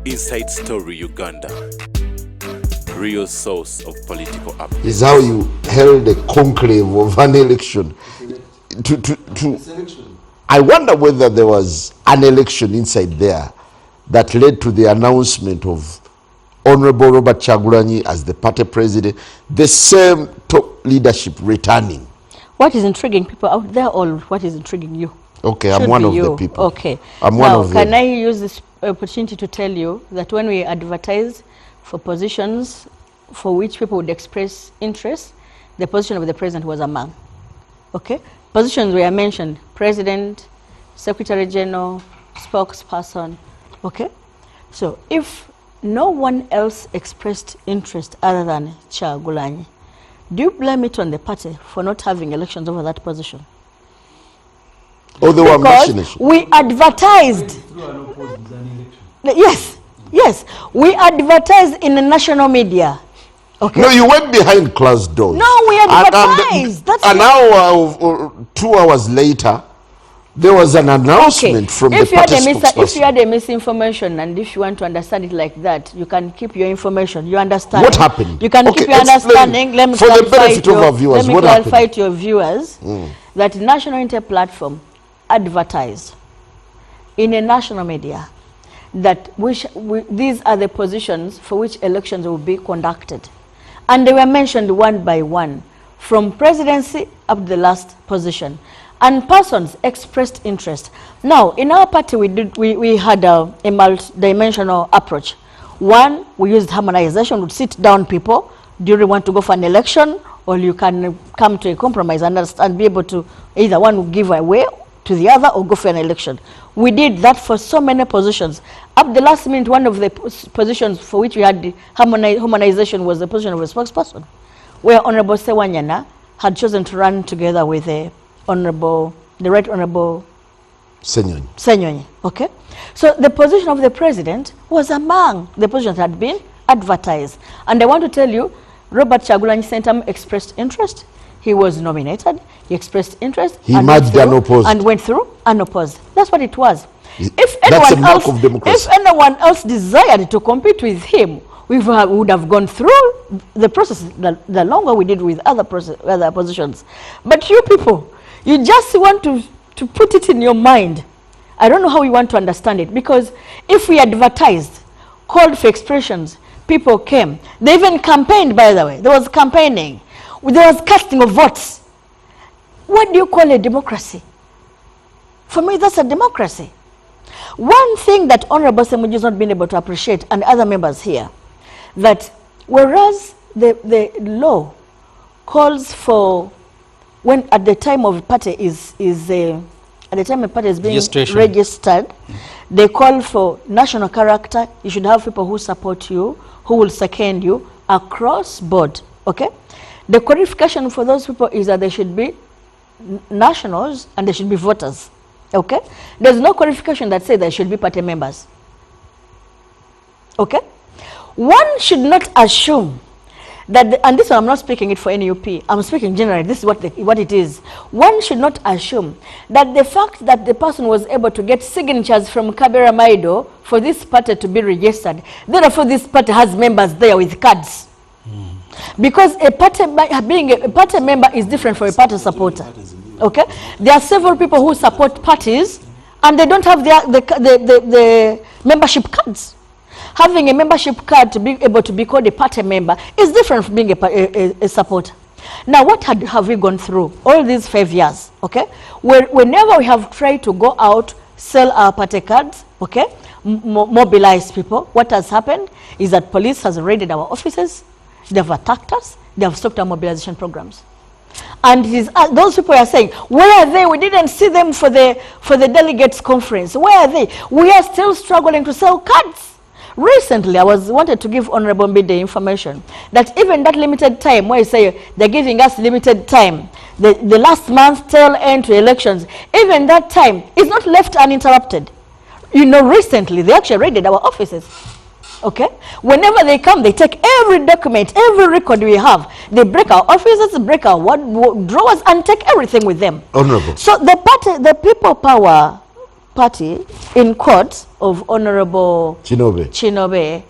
Inside Story Uganda. Real source of political updates. Is how you held a conclave of an election. I wonder whether there was an election inside there that led to the announcement of Honorable Robert Kyagulanyi as the party president, the same top leadership returning. What is intriguing people out there, or what is intriguing you? Okay, I'm one of the people. Okay. I'm one of them. Can I use this opportunity to tell you that when we advertise for positions for which people would express interest, the position of the president was among. Okay? Positions were mentioned: president, secretary general, spokesperson. Okay? So if no one else expressed interest other than Kyagulanyi, do you blame it on the party for not having elections over that position? Oh, they were because we advertised. Yes, we advertised in the national media. Okay. No, you went behind closed doors. No, we advertised. An hour or 2 hours later, there was an announcement from the party spokesperson. If you had a misinformation and if you want to understand it like that, you can keep your information. You understand? What happened? You can keep your understanding. Let me for the benefit of our viewers, let me clarify to your viewers that National Inter Platform advertised in a national media that these are the positions for which elections will be conducted. And they were mentioned one by one, from presidency up to the last position. And persons expressed interest. Now, in our party, we had a multi-dimensional approach. One, we used harmonization. We'd sit down people. Do you want to go for an election? Or you can come to a compromise and be able to either one will give away to the other or go for an election. We did that for so many positions. Up the last minute, one of the positions for which we had the harmonization was the position of a spokesperson, where Honorable Sewanyana had chosen to run together with the Right Honorable Senyonyi. Okay? So the position of the president was among the positions that had been advertised. And I want to tell you, Robert Kyagulanyi Sentamu expressed interest. He was nominated. He expressed interest. He merged unopposed. And went through unopposed. That's what it was. That's a mark of democracy. If anyone else desired to compete with him, we would have gone through the process the longer we did with other positions. But you people, you just want to put it in your mind. I don't know how you want to understand it, because if we advertised, called for expressions, people came. They even campaigned, by the way. There was campaigning. There was casting of votes. What do you call a democracy? For me, that's a democracy. One thing that Honorable Semuji has not been able to appreciate, and other members here, that whereas the law calls for, when at the time of party at the time a party is being registered, they call for national character. You should have people who support you, who will second you across board. Okay? The qualification for those people is that they should be nationals and they should be voters. Okay? There's no qualification that says they should be party members. Okay? One should not assume that, and this one I'm not speaking it for NUP, I'm speaking generally, this is what it is. One should not assume that the fact that the person was able to get signatures from Kabera Maido for this party to be registered, therefore this party has members there with cards. Because being a party member is different from a party supporter. Okay? There are several people who support parties and they don't have the membership cards. Having a membership card to be able to be called a party member is different from being a supporter. Now, what have we gone through all these 5 years? Okay? Whenever we have tried to go out, sell our party cards, okay, mobilize people, what has happened is that police has raided our offices. They have attacked us. They have stopped our mobilization programs. And those people are saying, where are they? We didn't see them for the delegates conference. Where are they? We are still struggling to sell cards. Recently, I wanted to give Honorable Mbide information that even that limited time, where I say they're giving us limited time, the last month tail end to elections, even that time is not left uninterrupted. You know, recently they actually raided our offices. Okay? Whenever they come, they take every document, every record we have. They break our offices, break our drawers, and take everything with them. Honorable. So the people power party in court of Honorable Chinobe.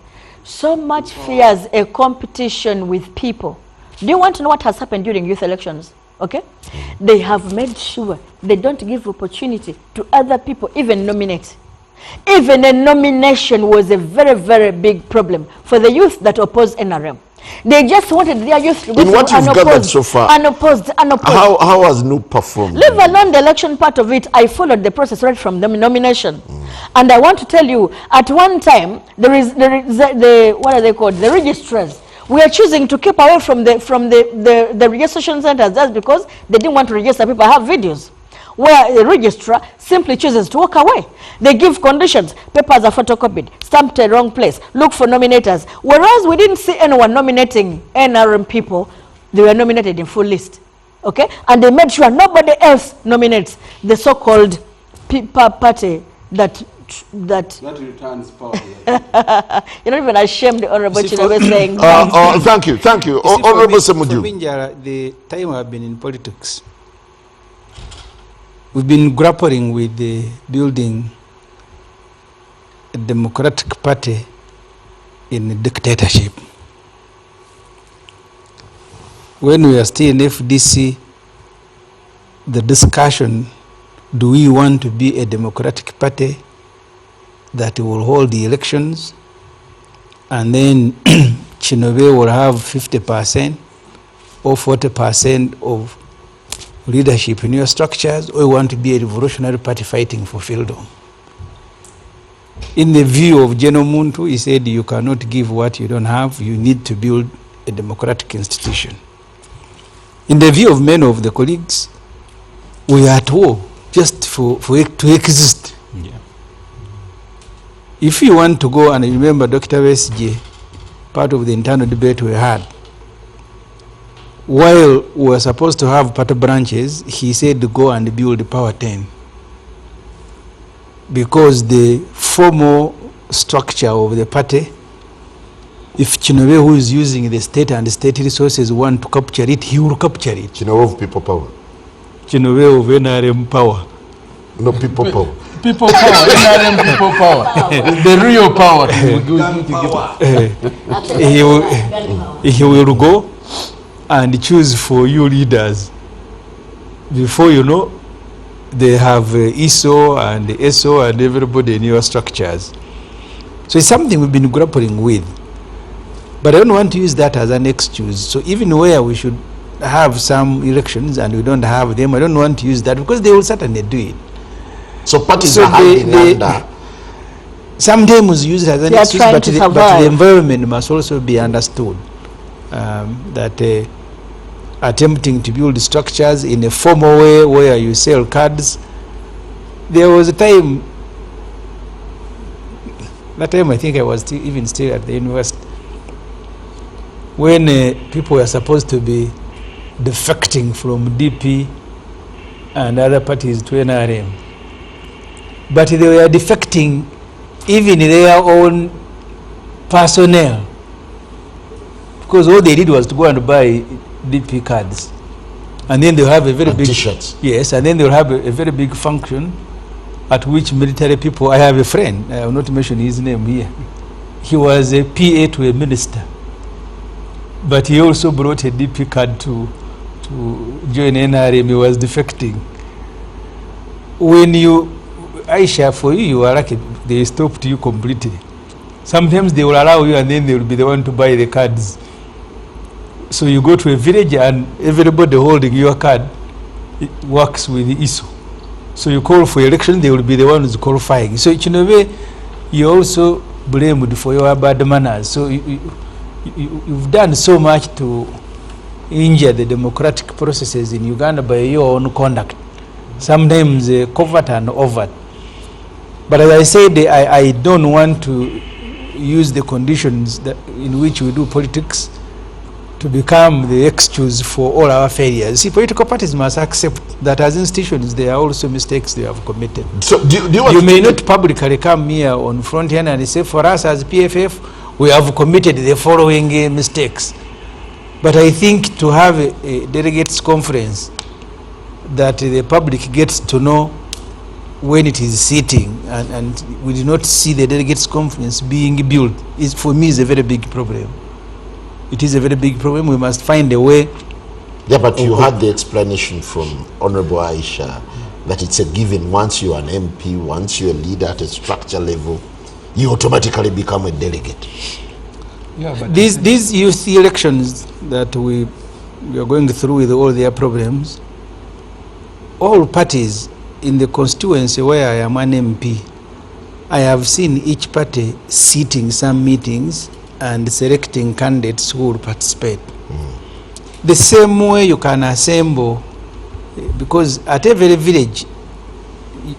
so much fears a competition with people. Do you want to know what has happened during youth elections? Okay? They have made sure they don't give opportunity to other people even nominate. Even a nomination was a very, very big problem for the youth that opposed NRM. They just wanted their youth to go In what you've gathered so far, unopposed. How has NUP performed? Leave alone the election part of it. I followed the process right from the nomination. And I want to tell you, at one time, there is the what are they called? The registrars. We are choosing to keep away from the registration centers just because they didn't want to register people. I have videos where the registrar simply chooses to walk away. They give conditions. Papers are photocopied, stamped at the wrong place, look for nominators. Whereas we didn't see anyone nominating NRM people, they were nominated in full list. Okay? And they made sure nobody else nominates the so-called party that returns power. You're not even ashamed, Honorable Chinobe, saying thank you. Honorable Semuju. The time I've been in politics, we've been grappling with the building a democratic party in a dictatorship. When we are still in FDC, the discussion, do we want to be a democratic party that will hold the elections, and then Chinobe will have 50% or 40% of leadership in your structures, or you want to be a revolutionary party fighting for freedom? In the view of General Muntu, he said you cannot give what you don't have, you need to build a democratic institution. In the view of many of the colleagues, we are at war just to exist. Yeah. If you want to go, and remember Dr. Wesige, part of the internal debate we had, while we were supposed to have party branches, he said to go and build the Power 10. Because the formal structure of the party, if Chinobe, who is using the state and the state resources, want to capture it, he will capture it. Chinobe of people power. Chinobe of NRM power. No, people power. People power, NRM people power. The real power. He will go and choose for you leaders. Before you know, they have ISO and ESO and everybody in your structures. So it's something we've been grappling with. But I don't want to use that as an excuse. So even where we should have some elections and we don't have them, I don't want to use that because they will certainly do it. So parties are hiding under. Sometimes use it as an excuse, but the environment must also be understood. That attempting to build structures in a formal way where you sell cards. There was a time, that time I think I was still at the university, when people were supposed to be defecting from DP and other parties to NRM. But they were defecting even their own personnel, because all they did was to go and buy DP cards, and then they'll have a very big t-shirts. Yes, and then they'll have a very big function at which military people. I have a friend, I will not mention his name here. He was a PA to a minister, but he also brought a DP card to join NRM. He was defecting. When you, Aisha, for you are lucky, they stopped you completely. Sometimes they will allow you and then they will be the one to buy the cards. So you go to a village and everybody holding your card works with the ISO. So you call for election, they will be the ones qualifying. So in a way, you're also blamed for your bad manners. So you've done so much to injure the democratic processes in Uganda by your own conduct. Sometimes covert and overt. But as I said, I don't want to use the conditions in which we do politics to become the excuse for all our failures. See, political parties must accept that as institutions, there are also mistakes they have committed. So you may not publicly come here on front end and say, for us as PFF, we have committed the following mistakes. But I think to have a delegates conference that the public gets to know when it is sitting and we do not see the delegates' conference being built, is for me is a very big problem. It is a very big problem. We must find a way. Yeah, but you had the explanation from Honorable Aisha that it's a given. Once you're an MP, once you're a leader at a structure level, you automatically become a delegate. Yeah, but these youth elections that we are going through with all their problems, all parties in the constituency where I am an MP, I have seen each party sitting some meetings and selecting candidates who will participate. The same way you can assemble, because at every village,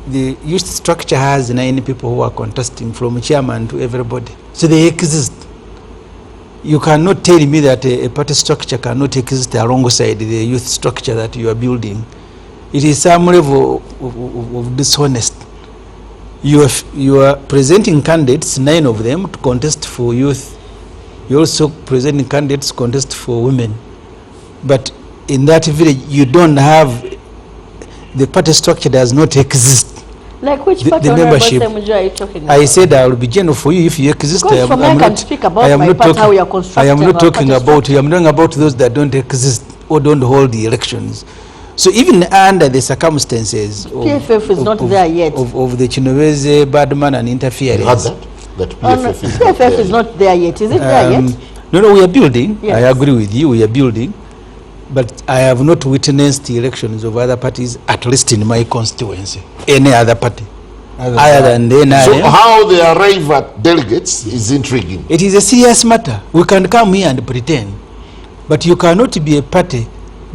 the youth structure has 9 people who are contesting, from chairman to everybody. So they exist. You cannot tell me that a party structure cannot exist alongside the youth structure that you are building. It is some level of dishonest. You are presenting candidates, 9 of them, to contest for youth. You also presenting candidates to contest for women. But in that village, you don't have, the party structure does not exist. Like which party, the membership, are you talking about? I said I will be general for you if you exist. Because for me, I can speak about my party, how we are constructing. I am not talking about you. I'm talking about those that don't exist or don't hold the elections. So even under the circumstances of, PFF is not there yet. Of the Chinoveze, Badman and interference. You had that PFF is PFF is not there yet. Is it there yet? No, we are building. Yes. I agree with you, we are building. But I have not witnessed the elections of other parties, at least in my constituency, any other party, other than the NRM. So how they arrive at delegates is intriguing. It is a serious matter. We can come here and pretend, but you cannot be a party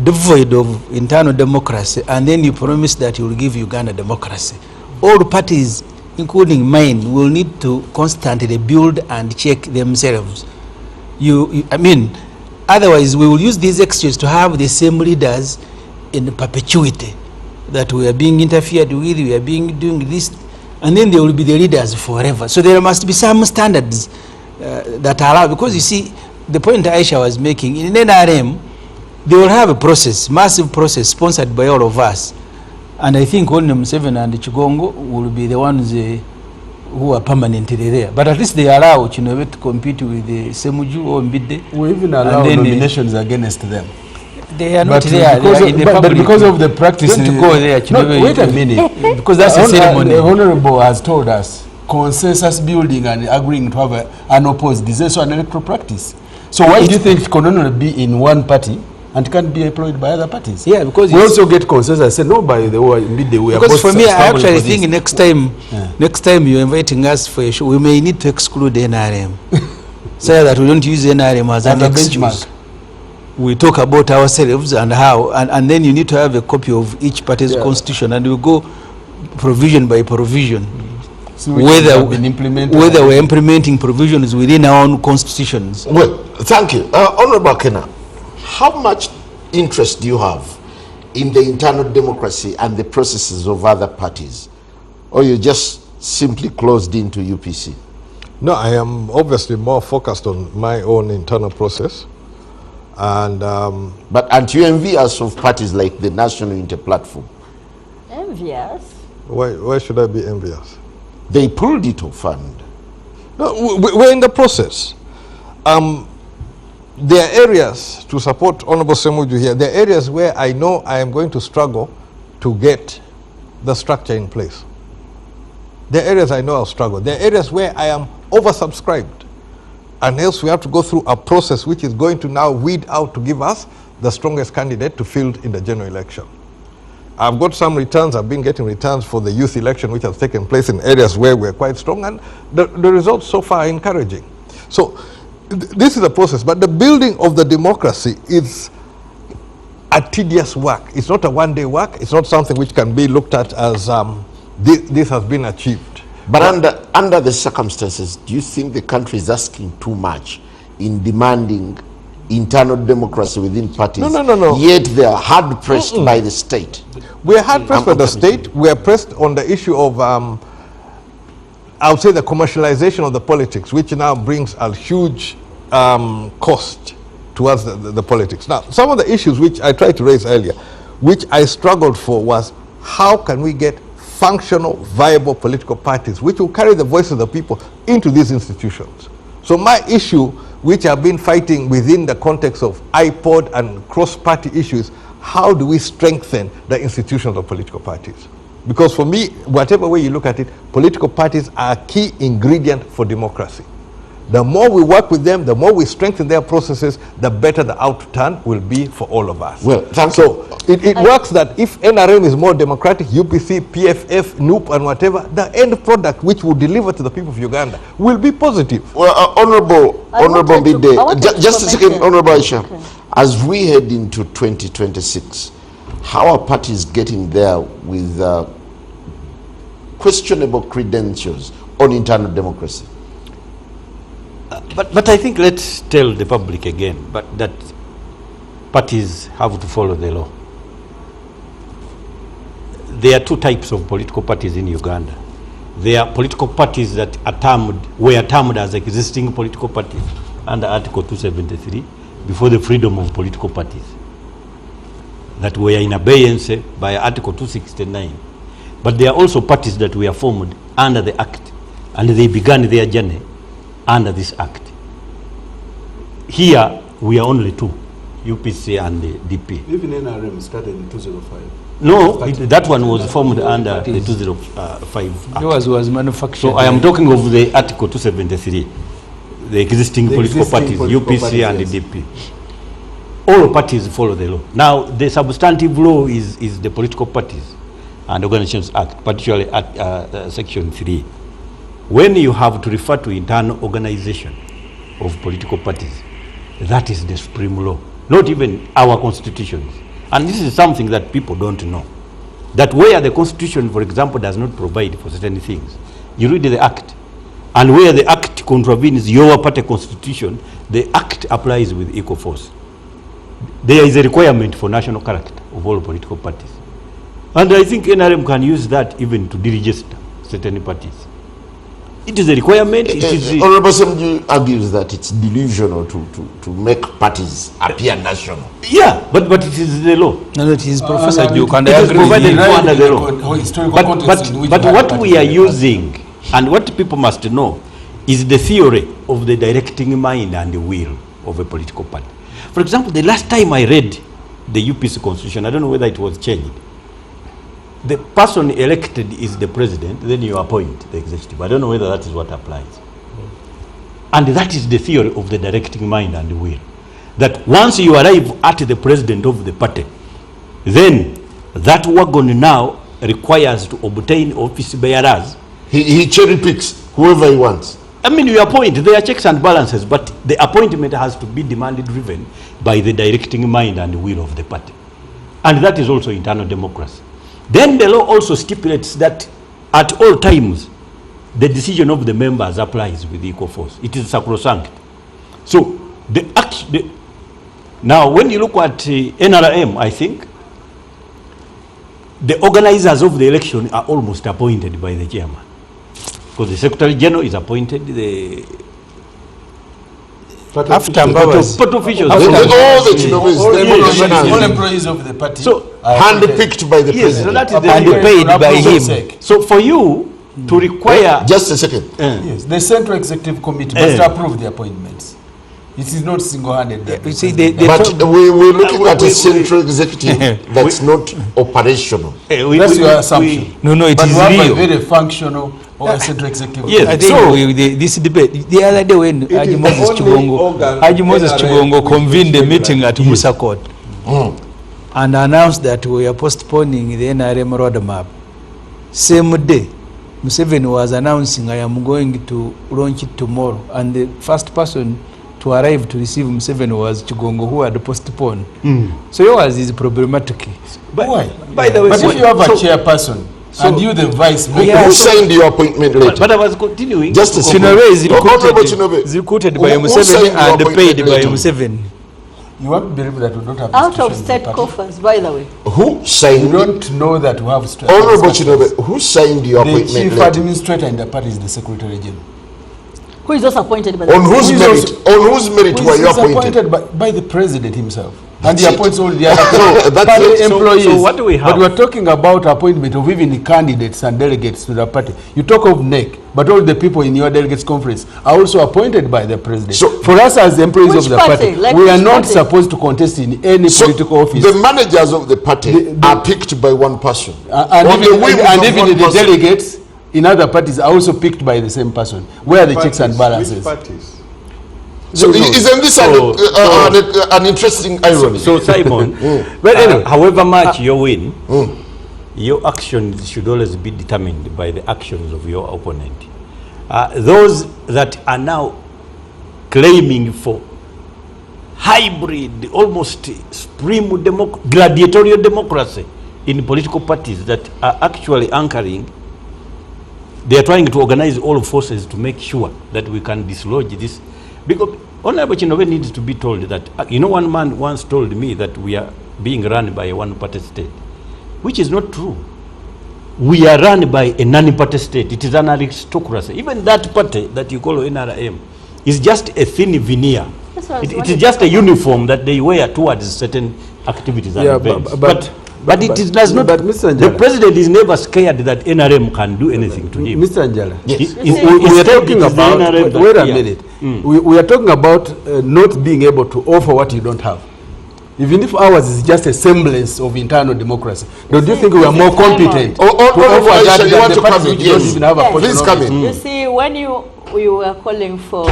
devoid of internal democracy and then you promise that you will give Uganda democracy. All parties, including mine, will need to constantly build and check themselves. I mean, otherwise we will use these excuses to have the same leaders in perpetuity, that we are being interfered with, we are being doing this, and then they will be the leaders forever. So there must be some standards that allow, because you see, the point Aisha was making, in NRM, they will have a process, massive process, sponsored by all of us. And I think only Museveni and Chigongo will be the ones who are permanently there. But at least they allow Chinovete to compete with the Semuju or Mbide. We even allow nominations against them. They are not there. But because of the practice, don't go there. No, wait a minute. Because that's a ceremony. The Honorable has told us consensus building and agreeing to have an opposed is also an electoral practice. So why do you think it can only be in one party and can't be employed by other parties? Yeah, because we also get consensus. Say no, by the way, we are. Because for me, I actually think next time you're inviting us for a show, we may need to exclude NRM, so that we don't use NRM as an benchmark. We talk about ourselves and how, and then you need to have a copy of each party's constitution, and we go provision by provision. So whether we're implementing provisions within our own constitutions. Well, thank you. Honorable Kena, how much interest do you have in the internal democracy and the processes of other parties? Or you just simply closed into UPC? No, I am obviously more focused on my own internal process. And but aren't you envious of parties like the National Unity Platform? Envious? Why should I be envious? They pulled it off and... No, we're in the process. There are areas, to support Honorable Semuju here, there are areas where I know I am going to struggle to get the structure in place. There are areas I know I'll struggle. There are areas where I am oversubscribed. And else we have to go through a process which is going to now weed out to give us the strongest candidate to field in the general election. I've got some returns. I've been getting returns for the youth election which has taken place in areas where we're quite strong, and the results so far are encouraging. So this is a process, but the building of the democracy is a tedious work. It's not a one-day work. It's not something which can be looked at as this has been achieved. But under the circumstances, do you think the country is asking too much in demanding internal democracy within parties? No. Yet they are hard pressed by the state. We are hard pressed by the state. We are pressed on the issue of, I would say, the commercialization of the politics, which now brings a huge cost towards the politics. Now, some of the issues which I tried to raise earlier, which I struggled for, was how can we get functional, viable political parties which will carry the voice of the people into these institutions. So my issue, which I've been fighting within the context of iPod and cross-party issues, how do we strengthen the institutions of political parties? Because for me, whatever way you look at it, political parties are a key ingredient for democracy. The more we work with them, the more we strengthen their processes, the better the outturn will be for all of us. Well, so it works that if NRM is more democratic, UPC, PFF, NUP and whatever, the end product which will deliver to the people of Uganda will be positive. Well, Honorable Bide, just a second, Honorable Aisha. Okay. As we head into 2026, how are parties getting there with questionable credentials on internal democracy? But I think let's tell the public again, that parties have to follow the law. There are two types of political parties in Uganda. There are political parties that were termed as existing political parties under Article 273 before the freedom of political parties that were in abeyance by Article 269. But there are also parties that were formed under the Act, and they began their journey under this Act. Here, we are only two, UPC and the DP. Even NRM started in 2005. No, that one was formed under the 2005 Act. Yours was manufactured. So I am talking of the Article 273, the existing political parties, UPC and the DP. All parties follow the law. Now, the substantive law is the Political Parties and Organizations Act, particularly at Section 3. When you have to refer to internal organization of political parties, that is the supreme law, not even our constitutions. And this is something that people don't know. That where the constitution, for example, does not provide for certain things, you read the Act, and where the Act contravenes your party constitution, the Act applies with equal force. There is a requirement for national character of all political parties. And I think NRM can use that even to deregister certain parties. It is a requirement. Honorable Semju argues that it's delusional to make parties appear national. Yeah, but it is the law. No, it is Professor Duke, and it I is agree. provided under the law. But what we are using, and what people must know, is the theory of the directing mind and the will of a political party. For example, the last time I read the UPC constitution, I don't know whether it was changed. The person elected is the president, then you appoint the executive. I don't know whether that is what applies. And that is the theory of the directing mind and the will. That once you arrive at the president of the party, then that wagon now requires to obtain office bearers. He cherry picks whoever he wants. I mean, you appoint, there are checks and balances, but the appointment has to be demanded driven by the directing mind and the will of the party. And that is also internal democracy. Then the law also stipulates that at all times, the decision of the members applies with equal force. It is sacrosanct. So, now when you look at NRM, I think, the organizers of the election are almost appointed by the chairman. Because the Secretary General is appointed, after officials. All employees of the party. So, handpicked by the president. So that is and paid by him. So for you to require... Just a second. Yes, the Central Executive Committee must approve the appointments. It is not single-handed. You see, but we're looking at a central executive that's not operational. That's your assumption. No, it is real. But very functional or central executive. Yes, I think this debate, the other day when Haji Moses Chibongo convened a meeting at Musa Court and announced that we are postponing the NRM roadmap, same day, Museveni was announcing, I am going to launch it tomorrow, and the first person to arrive to receive Museveni was Chigongo, who had postponed. So yours is problematic. Why? By the way, but if you have a chairperson and you the vice, who signed your appointment later? But I was continuing. Just a second. Recruited by Museveni and paid by Museveni. You won't believe that we don't have out of state coffers, by the way. Who signed? You don't know that we have Honorable Chinobe, who signed your appointment later? The chief letter? administrator in the party is the Secretary General. Who is also appointed by the On whose merit were you appointed? By the president himself. And he appoints all the other So, that's party it. employees. So what do we have? But we're talking about appointment of even candidates and delegates to the party. You talk of NEC, but all the people in your delegates conference are also appointed by the president. So- for us as employees Which of the party? party, Like we are which not party? supposed to contest in any political office. The managers of the party are picked by one person. And On the even, whims and of even one the person. delegates in other parties are also picked by the same person. Where are the checks and balances? Which parties? So isn't this an interesting irony? So Simon, But anyway, however much you win, your actions should always be determined by the actions of your opponent. Those that are now claiming for hybrid, almost supreme gladiatorial democracy in political parties that are actually anchoring, they are trying to organize all forces to make sure that we can dislodge this. Because Honorable Chinove needs to be told that, one man once told me that we are being run by a one-party state, which is not true. We are run by a non-party state. It is an aristocracy. Even that party that you call NRM is just a thin veneer. It is just a uniform that they wear towards certain activities and events. But it does not. But Mr. The Njala, president is never scared that NRM can do anything to him. Mr. Njala, Yes. we are talking about, wait a Yeah. minute, we are talking about not being able to offer what you don't have. Even if ours is just a semblance of internal democracy, don't you think we are more competent to offer that you than want the to come parties in? which don't Yes. even have a Yes. portion Please of come it? in. You see, when you were calling for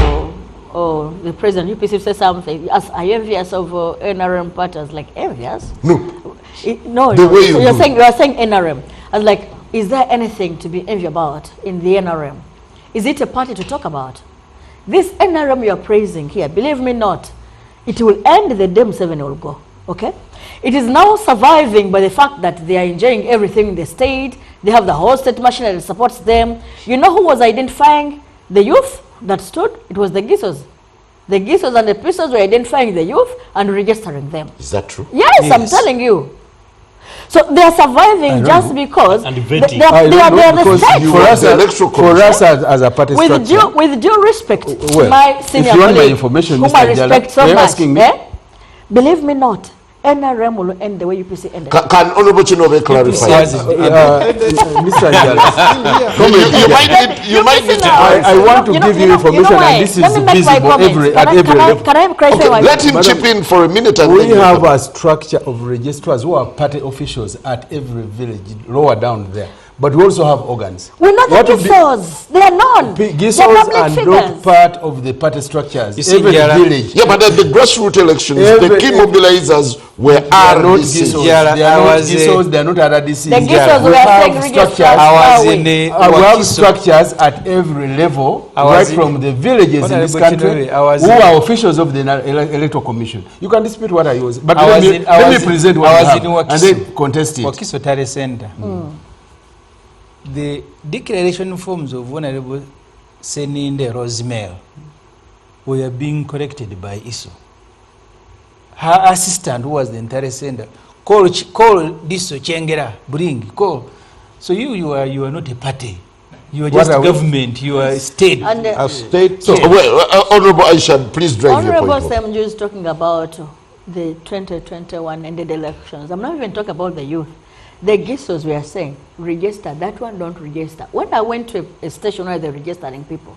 the president, UPC said something, as I envious of NRM party. I was like, envious? No. No, The way you you're do. saying NRM. I was like, is there anything to be envious about in the NRM? Is it a party to talk about? This NRM you're praising here, believe me not, it will end the day Museveni will go, okay? It is now surviving by the fact that they are enjoying everything in the state, they have the whole state machinery that supports them. You know who was identifying the youth that stood? It was the Gisos. The Gisos and the Pisos were identifying the youth and registering them. Is that true? Yes, I'm telling you. So they are surviving just because And they vetting. are the Because state. for us, The electoral for us as a party With structure, due respect to well, my if senior you want my colleague, information, whom Mr. I Njala, respect so you're much, asking me? believe me not, NRM will end the way UPC ended. Can Honorable Chinove clarify? Mr. Njala, You might need to. I want to give you information, and this is Let me make my visible comments. at every level. Can I clarify Okay, my let him Madam, chip in for a minute and We then you have come. a structure of registrars who are party officials at every village, lower down there. But we also have organs. We're not the What would be- Gisos. They are none. They're Gisos public are figures. not part of the party structures. You see, Every Njala, village. Yeah, but at the grassroots elections, the Every- key mobilizers were They are not RDC. Gisos. Njala, They are I not was, Gisos. They are not RDCs. The Gisos We were have segregated. structures. I was Far in away. a We have Wakiso. structures at every level, I was right in- from the villages in this Honorable country, Chinwe, I was who in- are officials of the Electoral Commission. You can dispute what I use, but I let was me, in- I let me was in- present I what was you have, in and Wakiso. then contest it. Wakiso Tare Center. The declaration forms of Honorable Seninde Rosemary were being corrected by ISO. Her assistant, who was the entire sender, call Diso Chengera, call. So you are not a party. You are What just are we? government. You are state. And A state. So, well, Honorable Aisha, please drive your Honorable point home. Semju is talking about the 2021 ended elections. I'm not even talking about the youth. The Gisos, we are saying, register. That one don't register. When I went to a station where they're registering people,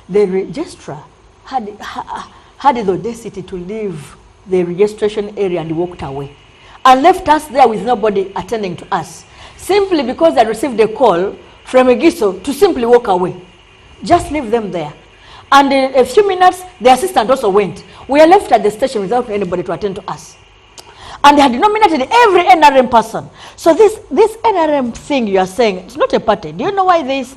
the registrar had the audacity to leave the registration area and walked away and left us there with nobody attending to us, simply because I received a call from a Giso to simply walk away. Just leave them there. And in a few minutes, the assistant also went. We are left at the station without anybody to attend to us. And they had nominated every NRM person. So this NRM thing you are saying, it's not a party. Do you know why this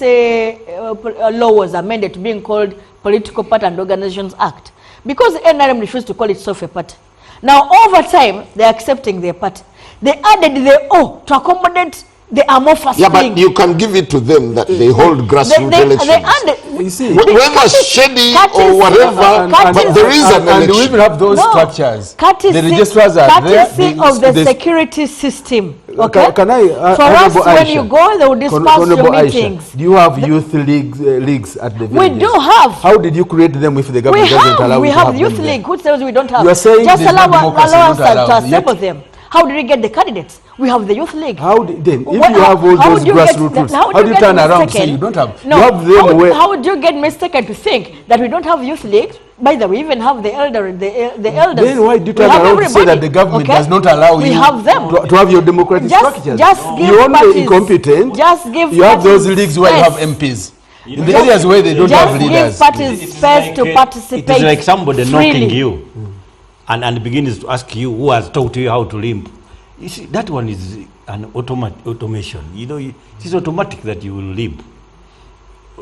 law was amended to being called Political Party and Organizations Act? Because NRM refused to call itself a party. Now over time, they're accepting their party. They added the O to accommodate They are more fast. Yeah, but you can give it to them that they hold grassroots elections. You see, Whether shady or whatever, but there is an and we election. even have those structures. Courtesy, The registrars are there. courtesy of the security system. Okay? Can I, For us, Honorable when Aisha, you go, they will dispatch your Honorable meetings. Aisha, do you have youth leagues at the villages? We do have. How did you create them if the government doesn't allow We you to have youth them league. there? Who tells we don't have? You are saying Just there's no allow democracy, us not allowed. to assemble Yet- them. How did we get the candidates? We have the youth league. How did, then, if Well, you have all how those would you get- grassroots roots, how would how you do you get turn around to mistaken? say you don't have? No, You have them where... how would you get mistaken to think that we don't have youth league? By the way, we even have the elders. Then why do you We turn have around to say that everybody, the government okay? does not allow We you have them. to have your democratic structures? Just give You're only parties- incompetent. Just give You have those parties leagues where you have space. MPs. In the areas where they don't have Just give leaders. parties space to participate. It is like somebody freely. knocking you and begins to ask you who has taught you how to limp. You see, that one is an automation. You know, it is automatic that you will limp.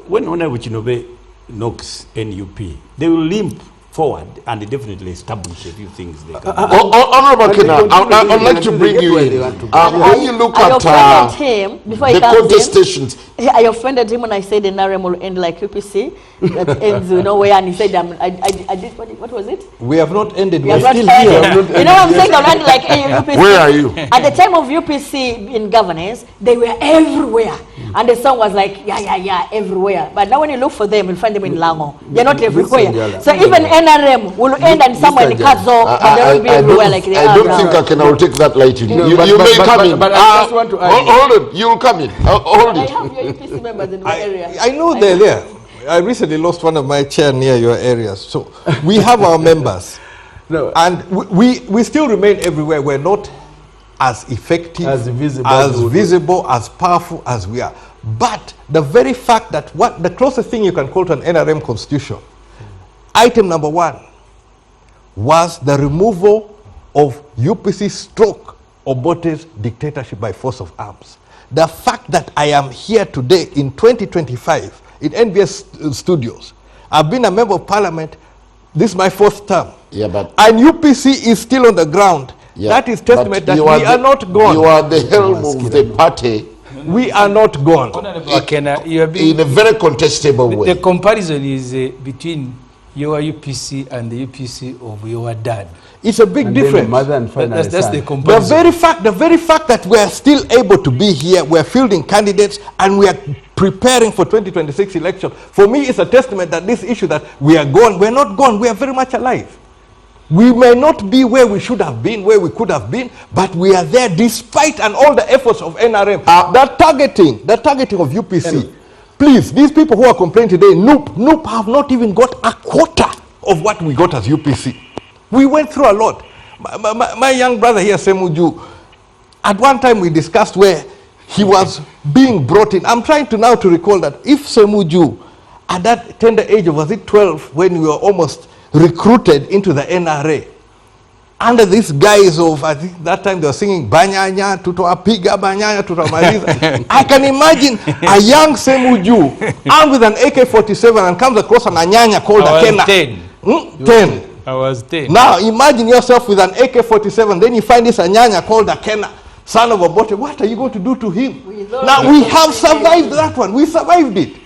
When Uchinobe knocks NUP, they will limp forward and definitely establish a few things. They can Honorable Kena, I'd like to bring you in. When you look I at offended him before he the comes contestations, in. I offended him when I said the NRM will end like UPC. That ends nowhere, and he said, I did, what was it? We have not ended. We We're have not still ended. here. You know what I'm saying? I'm ending like UPC. where are you? At the time of UPC in governance, they were everywhere. And the song was like, yeah, everywhere. But now when you look for them, you'll find them in Lango. They're not everywhere. So even NRM will end and somewhere in Kazo, but they won't be everywhere like they are I don't now. think I will take that lightly. No, You but- may but- come but- in. but I just want to add- Hold it, you'll come in. Hold I it. have your UPC members in my area. I know they're there. I recently lost one of my chair near your areas. So we have our members. No. And we still remain everywhere. We're not as effective, As visible as powerful as we are. But the very fact that the closest thing you can call to an NRM constitution, item number 1 was the removal of UPC stroke Obote's dictatorship by force of arms. The fact that I am here today in 2025 in NBS studios, I've been a member of parliament, this is my 4th term. Yeah, but And UPC is still on the ground. yeah, That is testament but that we are not gone. You are the helm of the party We are not gone. Akena, you have been, in a very contestable way. the comparison is between your UPC and the UPC of your dad. It's a big And then the difference. mother and finally That's the son. comparison. The very fact that we are still able to be here, we're fielding candidates, and we are preparing for 2026 election. For me, it's a testament that this issue that we are gone, we're not gone, we are very much alive. We may not be where we should have been, where we could have been, but we are there despite and all the efforts of NRM. The targeting of UPC. Please, these people who are complaining today, NUP have not even got a quarter of what we got as UPC. We went through a lot. My young brother here, Semuju, at one time we discussed where he was being brought in. I'm trying to now to recall that if Semuju, at that tender age of, was it 12, when we were almost recruited into the NRA, under these guise of, I think that time they were singing Banyanya, Tutoapiga Banyanya, Tutamaliza. I can imagine a young Semuju armed with an AK-47 and comes across an Anyanya called a Kena. 10. I was 10. Now imagine yourself with an AK-47, then you find this Anyanya called a Kena, son of a bote. What are you going to do to him? Now we have survived that one. We survived it.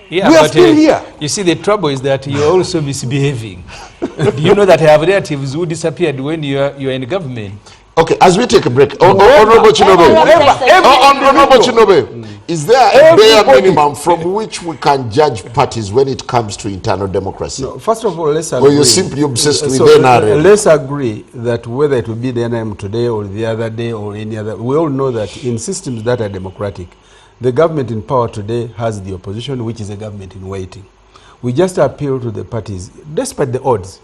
Yeah, we are but, still here. You see, the trouble is that you're also misbehaving. Do you know that I have relatives who disappeared when you're in government? Okay, as we take a break, Honorable Chinobe, Honorable Chinobe, is there a bare minimum from which we can judge parties when it comes to internal democracy? No, first of all, let's agree. Or you're simply obsessed with So, NRM? let's agree that whether it will be the NRM today or the other day or any other, we all know that in systems that are democratic, the government in power today has the opposition, which is a government in waiting. We just appeal to the parties, despite the odds,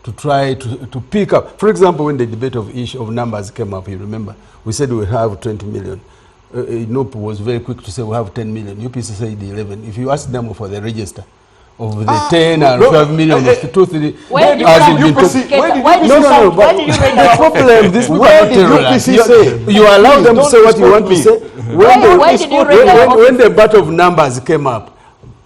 to try to pick up. For example, when the debate of numbers came up, you remember, we said we have 20 million. NUP was very quick to say we have 10 million. UPC said 11. If you ask them for the register of the 10 and 12 million, 2, 3, Where did you as read it been UPC? talked- Why did No, you no, sound- no, why but did you read the that? problem, these people Where are did terrorists. UPC say? You allow them to Don't say what you misquote want to me. say. Why did you read that? When the battle of numbers came up,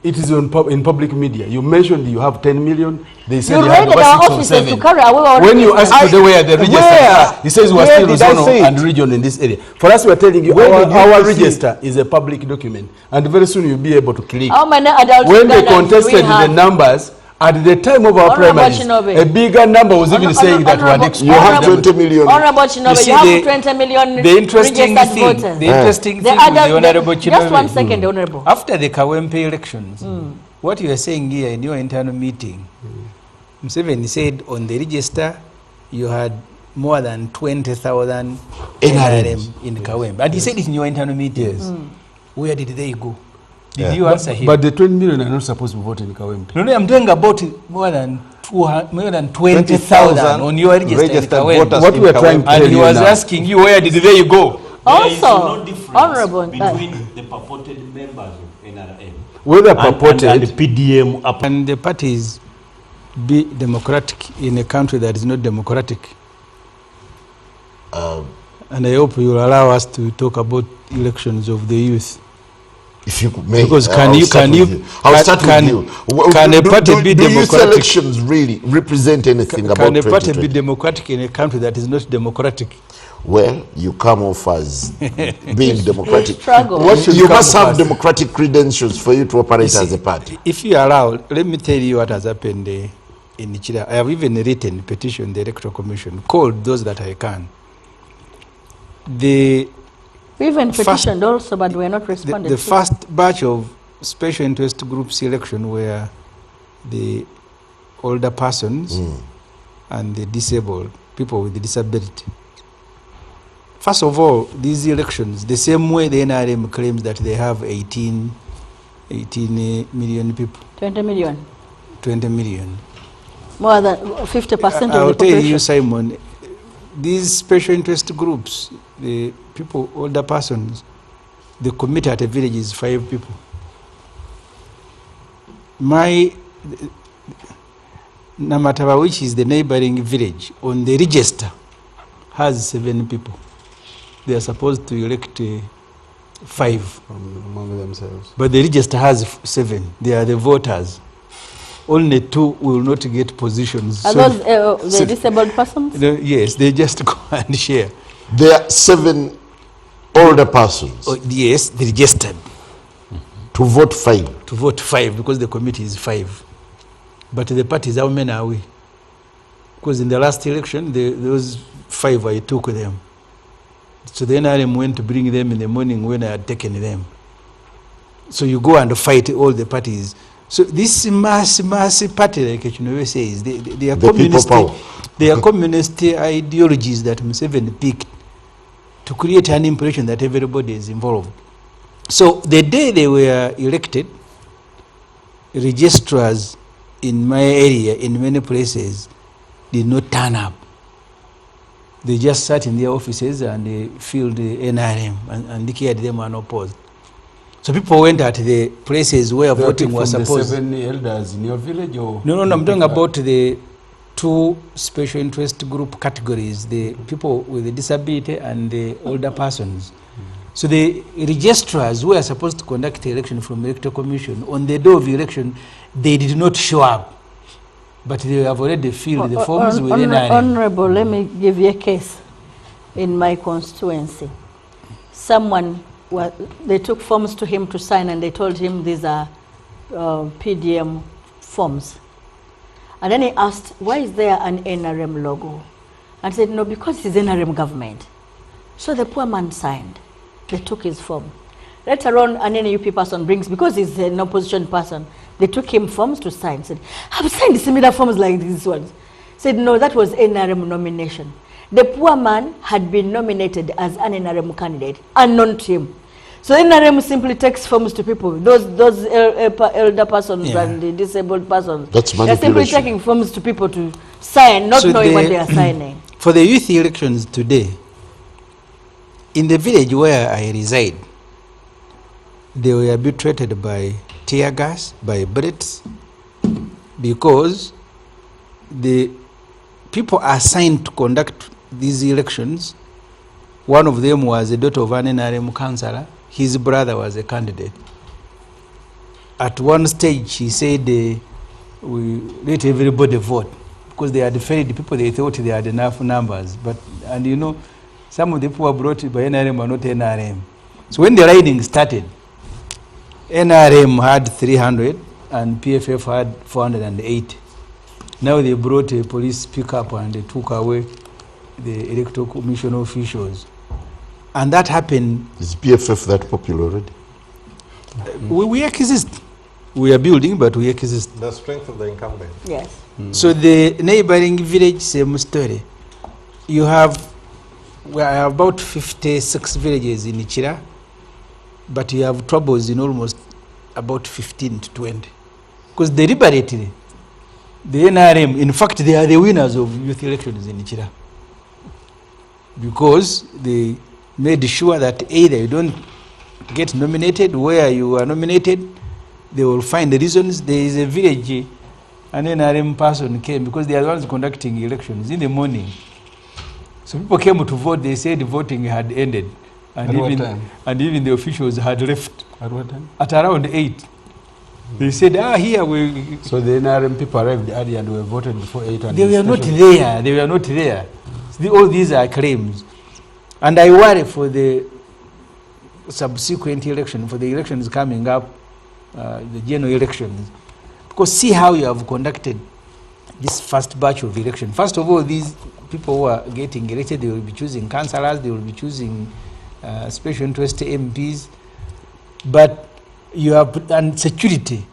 It is in public media. You mentioned you have 10 million. They said You they had raided over our 6 or offices 7. to carry away our When you registers. ask today where the registers are, he says we are Where still did I zonal say it? and region in this area. For us, we are telling you Where did you our see it? register is a public document, and very soon you'll be able to click. How many adults When they Ugandans do we contested the have? numbers, at the time of our Honorable primaries, Shinobe. a bigger number was even saying that we had You have Honorable- 20 million. Honorable Shinobe, see, you have the- 20 million The interesting registered thing, voters. the interesting The thing with other- the Honorable just one Chinobe, second, Honorable. after the Kawempe elections, what you are saying here in your internal meeting, Museveni said on the register you had more than 20,000 NRM in Kawempe. And he said it in your internal meeting. Yes. Where did they go? Did you answer him? But the 20 million are not supposed to vote in Kawempe. No, I'm talking about more than 20,000 on your register in registered Kawempe. voters What in we are trying to Kawempe. And tell he you was now. asking you, where did they go? There is Also, no difference Honorable, between the purported members of NRM Whether and purported, PDM up. And the parties be democratic in a country that is not democratic. And I hope you will allow us to talk about elections of the youth. If you could make, Because I'll start with you. I'll start with you. can a party be do youth democratic? elections really represent anything about Can a party be 2020? democratic in a country that is not democratic? Well, you come off as being democratic. Struggle. What should You come must have first? democratic credentials for you to operate as a party. If you allow, let me tell you what has happened in Nichira. I have even written a petition, the Electoral Commission, called those that I can. We even First- petitioned also, but we are not responded The to. first batch of special interest group selection were the older persons and the disabled, people with disability. First of all, these elections, the same way the NRM claims that they have 18 million people, 20 million. 20 million. More than 50% I'll of the tell you, population. Simon, these special interest groups, the people, older persons, the committee at a village is 5 people. My Namataba, which is the neighboring village, on the register has 7 people. They are supposed to elect 5, among themselves. but the register has 7. They are the voters. Only 2 will not get positions. Are So- those the disabled persons? Yes, they just go and share. There are 7 older persons Oh, yes, they registered to vote 5. to vote 5 because the committee is 5. But the parties, how many are we? Because in the last election, those 5, I took them. So the NRM went to bring them in the morning when I had taken them. So you go and fight all the parties. So this mass party, like Ekigudde says, they are The people communist. power. They are communist ideologies that Museveni picked to create an impression that everybody is involved. So the day they were elected, registrars in my area, in many places, did not turn up. They just sat in their offices and they filled the NRM and declared them unopposed. So people went at the places where They are voting picked was from supposed. the 7 elders in your village, or No, I'm talking about the 2 special interest group categories, the people with a disability and the older persons. So the registrars who are supposed to conduct the election from the Electoral Commission, on the day of the election, they did not show up. But they have already filled the forms with NRM. Honorable, let me give you a case in my constituency. Someone, they took forms to him to sign and they told him these are PDM forms. And then he asked, why is there an NRM logo? And said, no, because it's NRM government. So the poor man signed. They took his form. Later on, an NUP person brings, because he's an opposition person, they took him forms to sign. Said, I've signed similar forms like these ones. Said, no, that was NRM nomination. The poor man had been nominated as an NRM candidate, unknown to him. So NRM simply takes forms to people, those elder persons and the disabled persons. That's They're simply manipulation. taking forms to people to sign, not So knowing what they are signing. For the youth elections today, in the village where I reside, they were habituated by tear gas, by bullets, because the people assigned to conduct these elections, one of them was a daughter of an NRM councillor, his brother was a candidate. at one stage he said we let everybody vote because they had failed people. They thought they had enough numbers, and you know, some of the people brought by NRM were not NRM. So when the riding started, NRM had 300 and PFF had 408. Now they brought a police pickup and they took away the electoral commission officials. And that happened. Is PFF that popular already? We exist. We are building, but we exist. The strength of the incumbent. Yes. So the neighboring village, same story. You have, we have about 56 villages in Ichira, but you have troubles in almost about 15 to 20. Because deliberately, the NRM, in fact, they are the winners of youth elections in Ichira. Because they made sure that either you don't get nominated, where you are nominated, they will find the reasons. There is a village, an NRM person came because they are the ones conducting elections in the morning. So people came to vote, they said the voting had ended. And even the officials had left. At what time? At around 8. They said, here we... So the NRM people arrived early and were voted before 8. And They were not there. They were not there. All these are claims. And I worry for the subsequent election, for the elections coming up, the general elections. Because see how you have conducted this first batch of election. First of all, these people who are getting elected, they will be choosing councillors, they will be choosing special interest MPs. But you have, and security.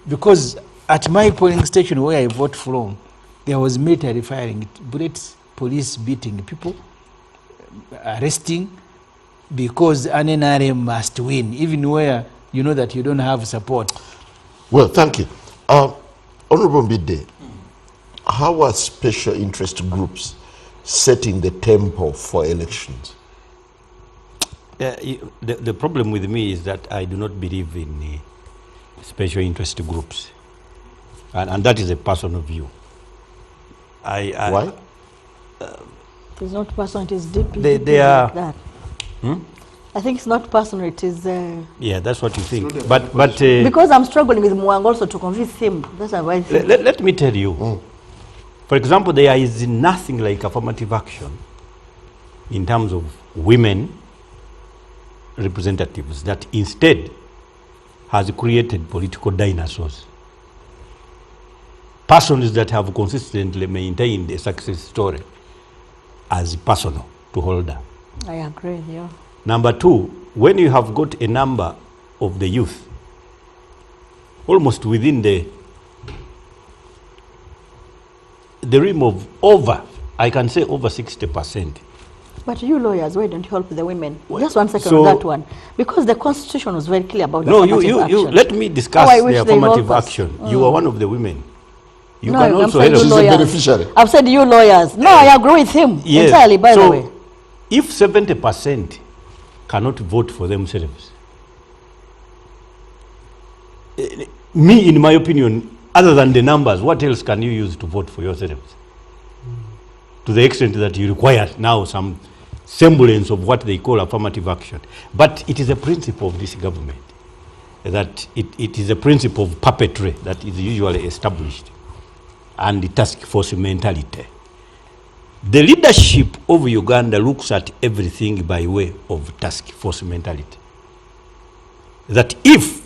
Because at my polling station where I vote from, there was military firing, bullets, police beating people, arresting, because an NRM must win, even where you know that you don't have support. Well, thank you. Honorable Mbide, how are special interest groups setting the tempo for elections? The problem with me is that I do not believe in special interest groups. And that is a personal view. Why? It's not personal, it is deeply They are... like that. I think it's not personal, it is... yeah, that's what you think. But because I'm struggling with Mwang also to convince him. That's why I think. Let me tell you. For example, there is nothing like affirmative action in terms of women representatives that instead has created political dinosaurs. Persons that have consistently maintained a success story as personal to Holder. I agree, yeah. Number two, when you have got a number of the youth almost within the realm of over, I can say over 60%. But you lawyers, why don't you help the women? Just 1 second So, on that one. Because the constitution was very clear about no, affirmative action. let me discuss the affirmative action. You are one of the women. You No, can I'm also saying help. you She's a lawyers. beneficiary. I've said you lawyers. No, I agree with him entirely, by the way. If 70% cannot vote for themselves, me, in my opinion, other than the numbers, what else can you use to vote for yourselves? To the extent that you require now some semblance of what they call affirmative action. But it is a principle of this government, that it is a principle of puppetry that is usually established, and the task force mentality. The leadership of Uganda looks at everything by way of task force mentality. That if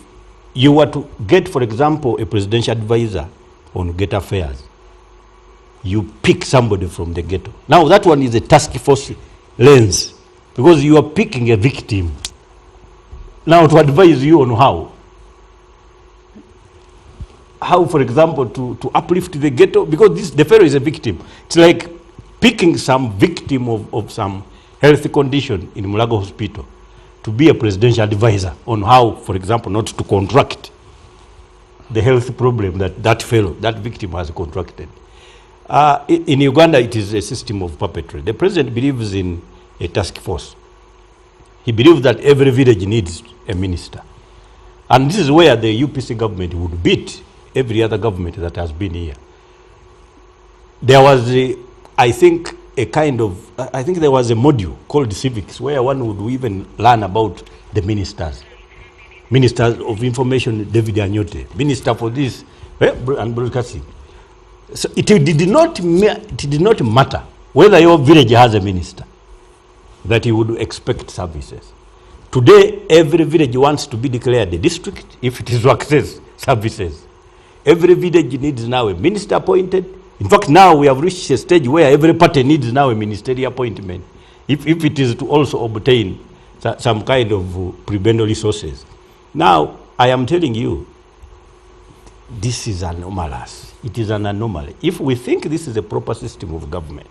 you were to get, for example, a presidential advisor on ghetto affairs, you pick somebody from the ghetto. Now that one is a task force lens, because you are picking a victim. Now to advise you on how, for example, to uplift the ghetto, because the fellow is a victim. It's like picking some victim of some health condition in Mulago Hospital to be a presidential advisor on how, for example, not to contract the health problem that fellow, that victim has contracted. In Uganda, it is a system of puppetry. The president believes in a task force. He believes that every village needs a minister. And this is where the UPC government would beat every other government that has been here. There was, I think there was a module called civics where one would even learn about the ministers. Minister of Information, David Anyote, Minister for this, and broadcasting. So it did not matter whether your village has a minister, that you would expect services. Today, every village wants to be declared a district if it is to access services. Every village needs now a minister appointed. In fact, now we have reached a stage where every party needs now a ministerial appointment if it is to also obtain some kind of prebendal resources. Now, I am telling you, this is anomalous. It is an anomaly. If we think this is a proper system of government,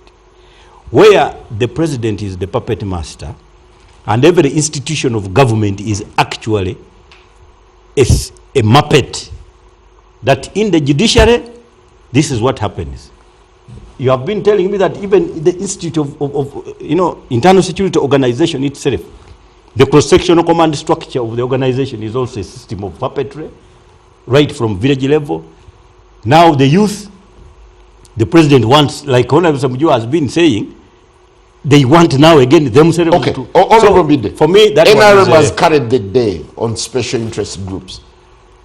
where the president is the puppet master, and every institution of government is actually a muppet, that in the judiciary, this is what happens. You have been telling me that even the Institute of Internal Security Organization itself, the cross-sectional command structure of the organization is also a system of puppetry, right from village level. Now the youth, the president wants, like Honorable Samujua has been saying, they want now again themselves Okay, to... Honorable Bide, for me, that NRM has carried the day on special interest groups.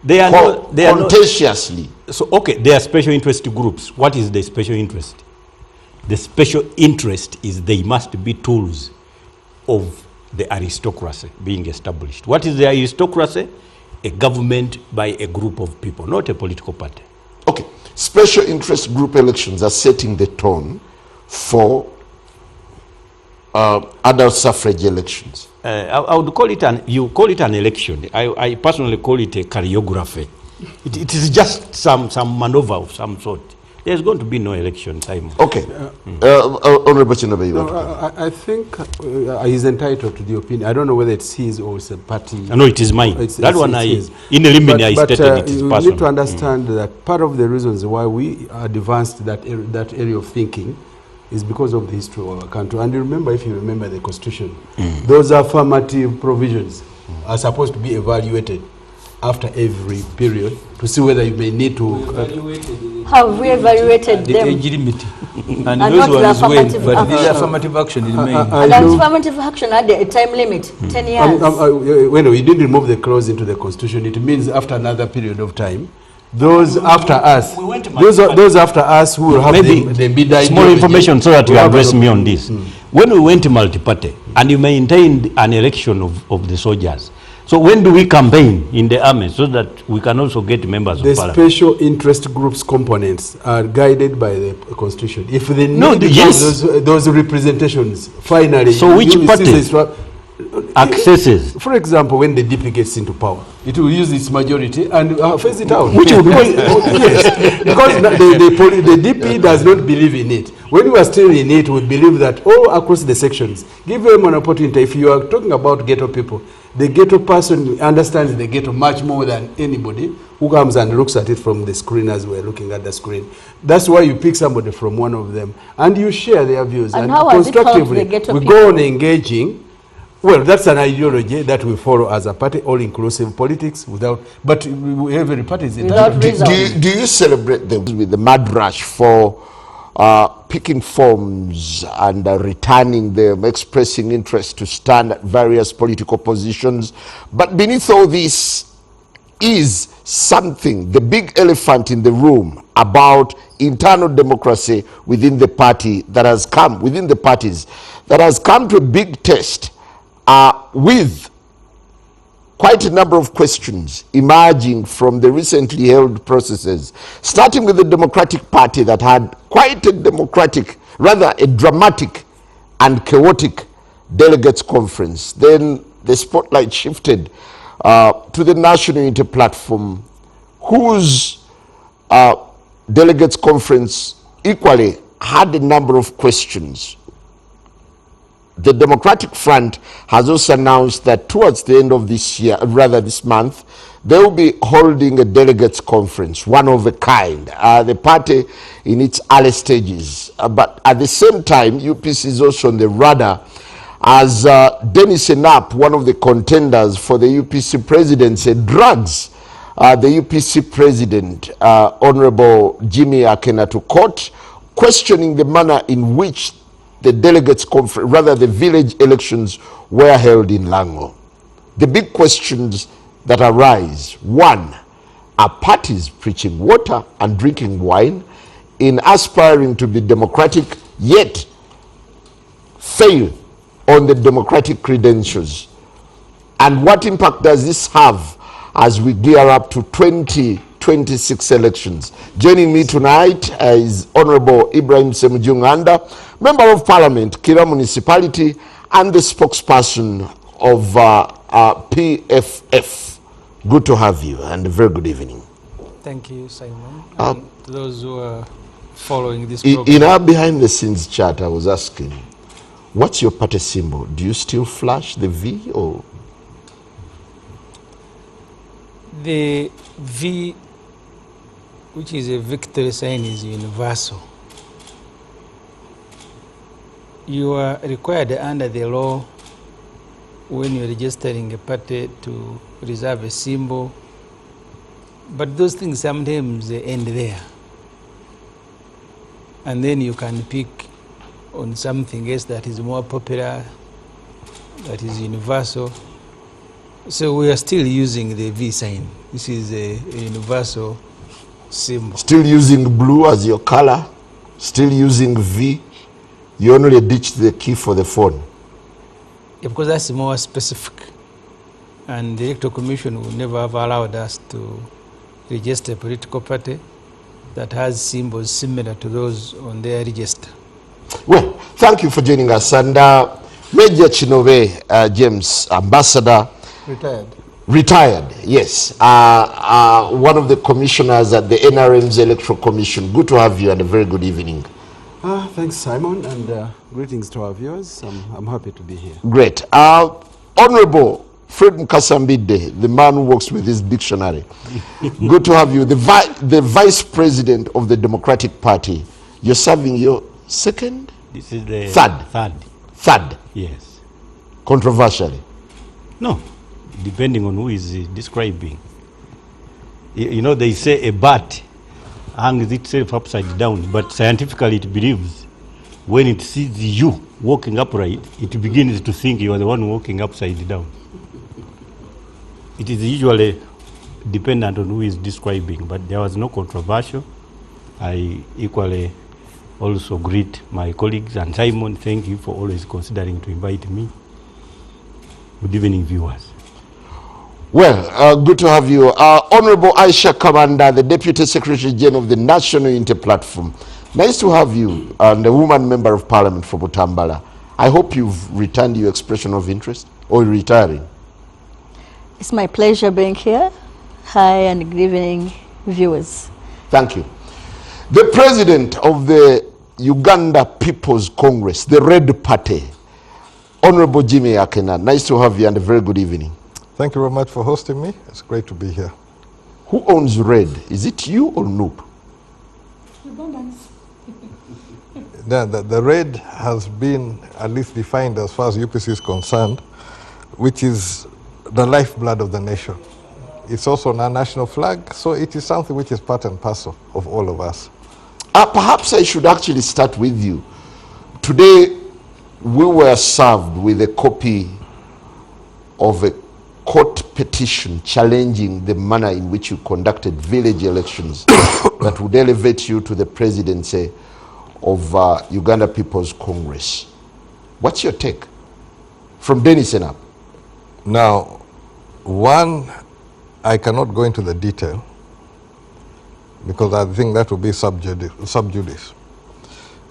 They are contentiously. So, okay, they are special interest groups. What is the special interest? The special interest is they must be tools of the aristocracy being established. What is the aristocracy? A government by a group of people, not a political party. Okay, special interest group elections are setting the tone for adult suffrage elections. I would call it you call it an election. I personally call it a choreography. It is just some maneuver of some sort. There's going to be no election time. Okay. Honorable Chinobe, you want to I think he's entitled to the opinion. I don't know whether it's his or it's a party. No, it is mine. In a limine I stated it is personal. You need to understand that part of the reasons why we advanced that area of thinking is because of the history of our country. And remember, if you remember the Constitution, those affirmative provisions are supposed to be evaluated after every period to see whether you may need to... Have we evaluated the them? age limit. And not those the ones went, affirmative but action. the affirmative action remained. And affirmative action had a time limit, 10 years. When we didn't remove the clause into the Constitution, it means after another period of time, those after us, those after us who will have the bid small information so that you address me on this. When we went to multi-party and you maintained an election of the soldiers, so when do we campaign in the army so that we can also get members of parliament? The special interest groups components are guided by the Constitution. If they need those representations, finally... So which party accesses? For example, when the DP gets into power, it will use its majority and phase it out. Which would yes, because the DP does not believe in it. When we are still in it, we believe that all across the sections, give them an opportunity. If you are talking about ghetto people, the ghetto person understands the ghetto much more than anybody who comes and looks at it from the screen as we're looking at the screen. That's why you pick somebody from one of them and you share their views. And how constructively we go on engaging. Well, that's an ideology that we follow as a party, all-inclusive politics, but every party is entitled. do you celebrate with the mad rush for picking forms and returning them, expressing interest to stand at various political positions? But beneath all this is something, the big elephant in the room, about internal democracy within the party that has come, within the parties, that has come to a big test with quite a number of questions emerging from the recently held processes, starting with the Democratic Party that had quite a dramatic and chaotic delegates conference. Then the spotlight shifted to the National Unity Platform, whose delegates conference equally had a number of questions. The Democratic Front has also announced that towards the end of this year, rather this month, they will be holding a delegates conference, one of a kind. The party in its early stages. But at the same time, UPC is also on the radar as Dennis NUP, one of the contenders for the UPC presidency, drags the UPC president, Honorable Jimmy Akena, to court, questioning the manner in which the delegates conference, rather the village elections, were held in Lango. The big questions that arise. One, are parties preaching water and drinking wine in aspiring to be democratic, yet fail on the democratic credentials? And what impact does this have as we gear up to 2026 elections? Joining me tonight is Honorable Ibrahim Semujunganda, Member of Parliament, Kira Municipality, and the spokesperson of PFF. Good to have you, and a very good evening. Thank you, Simon. And to those who are following this program. In our behind-the-scenes chat, I was asking, what's your party symbol? Do you still flash the V, or? The V, which is a victory sign, is universal. You are required under the law, when you're registering a party, to reserve a symbol. But those things sometimes they end there. And then you can pick on something else that is more popular, that is universal. So we are still using the V sign. This is a universal symbol. Still using blue as your color? Still using V? You only ditched the key for the phone? Yeah, because that's more specific. And the Electoral Commission will never have allowed us to register a political party that has symbols similar to those on their register. Well, thank you for joining us. And Major Chinobe James, Ambassador. Retired, yes. One of the commissioners at the NRM's Electoral Commission. Good to have you, and a very good evening. Thanks, Simon, and greetings to our viewers. I'm happy to be here. Great. Honorable Fred Mukasambide, the man who works with his dictionary. Good to have you. The Vice President of the Democratic Party. You're serving your second? This is the Third. Yes. Controversially. No, depending on who is describing. You know, they say a bat hangs itself upside down, but scientifically it believes when it sees you walking upright, it begins to think you are the one walking upside down. It is usually dependent on who is describing, but there was no controversial. I equally also greet my colleagues, and Simon, thank you for always considering to invite me. Good evening, viewers. Well, good to have you. Honorable Aisha Kamanda, the Deputy Secretary General of the National Unity Platform. Nice to have you, and a woman member of Parliament for Butambala. I hope you've returned your expression of interest, or retiring. It's my pleasure being here. Hi, and good evening, viewers. Thank you. The President of the Uganda People's Congress, the Red Party, Honorable Jimmy Akena, nice to have you, and a very good evening. Thank you very much for hosting me. It's great to be here. Who owns Red? Is it you or NUP? Ugandans. The Red has been at least defined as far as UPC is concerned, which is the lifeblood of the nation. It's also our national flag, so it is something which is part and parcel of all of us. Perhaps I should actually start with you. Today, we were served with a copy of a court petition challenging the manner in which you conducted village elections that would elevate you to the presidency of Uganda People's Congress. What's your take? From Dennis and up. Now, one, I cannot go into the detail because I think that would be sub judice.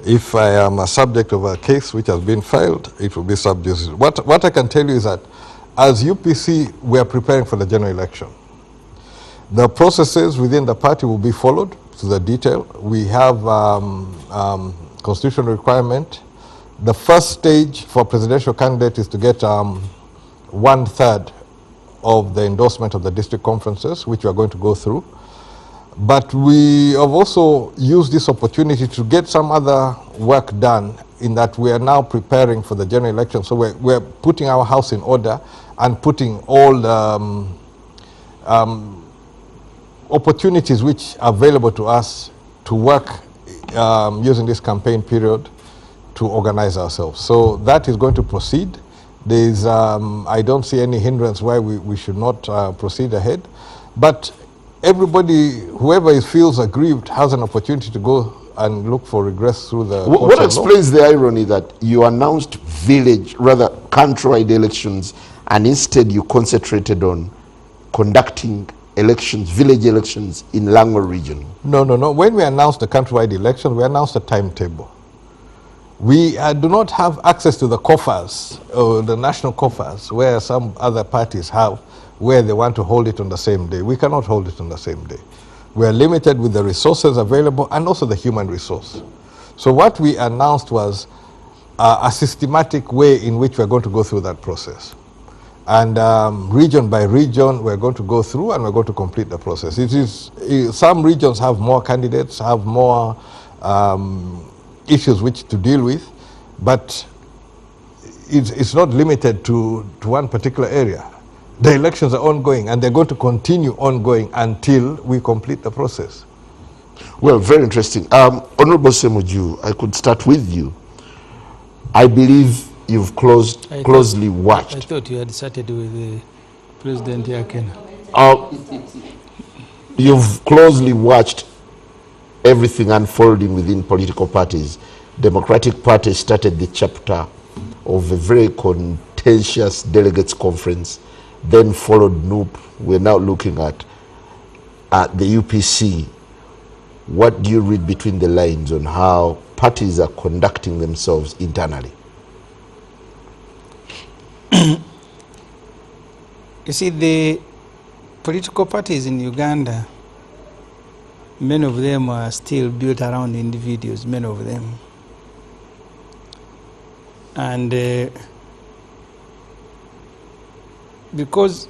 If I am a subject of a case which has been filed, it will be sub judice. What I can tell you is that as UPC, we are preparing for the general election. The processes within the party will be followed to the detail. We have constitutional requirement. The first stage for presidential candidate is to get 1/3 of the endorsement of the district conferences, which we are going to go through. But we have also used this opportunity to get some other work done, in that we are now preparing for the general election. So we're putting our house in order and putting all the opportunities which are available to us to work using this campaign period to organize ourselves. So that is going to proceed. There's, I don't see any hindrance why we should not proceed ahead. But everybody, whoever feels aggrieved, has an opportunity to go and look for regress through the courts What of law. explains the irony that you announced village, rather countrywide elections, and instead you concentrated on conducting elections, village elections in Langwa region? No. When we announced the countrywide election, we announced a timetable. We do not have access to the coffers, or the national coffers, where some other parties have, where they want to hold it on the same day. We cannot hold it on the same day. We are limited with the resources available and also the human resource. So what we announced was a systematic way in which we're going to go through that process. And region by region, we're going to go through and we're going to complete the process. Some regions have more candidates, have more issues which to deal with, but it's not limited to one particular area. The elections are ongoing and they're going to continue ongoing until we complete the process. Well, very interesting. Honorable Semuju, I could start with you. I believe you've closely watched. I thought you had started with President Yakena. You've closely watched everything unfolding within political parties. Democratic Party started the chapter of a very contentious delegates conference, then followed NUP. We're now looking at the UPC. What do you read between the lines on how parties are conducting themselves internally? You see, the political parties in Uganda, many of them are still built around individuals, many of them. And because,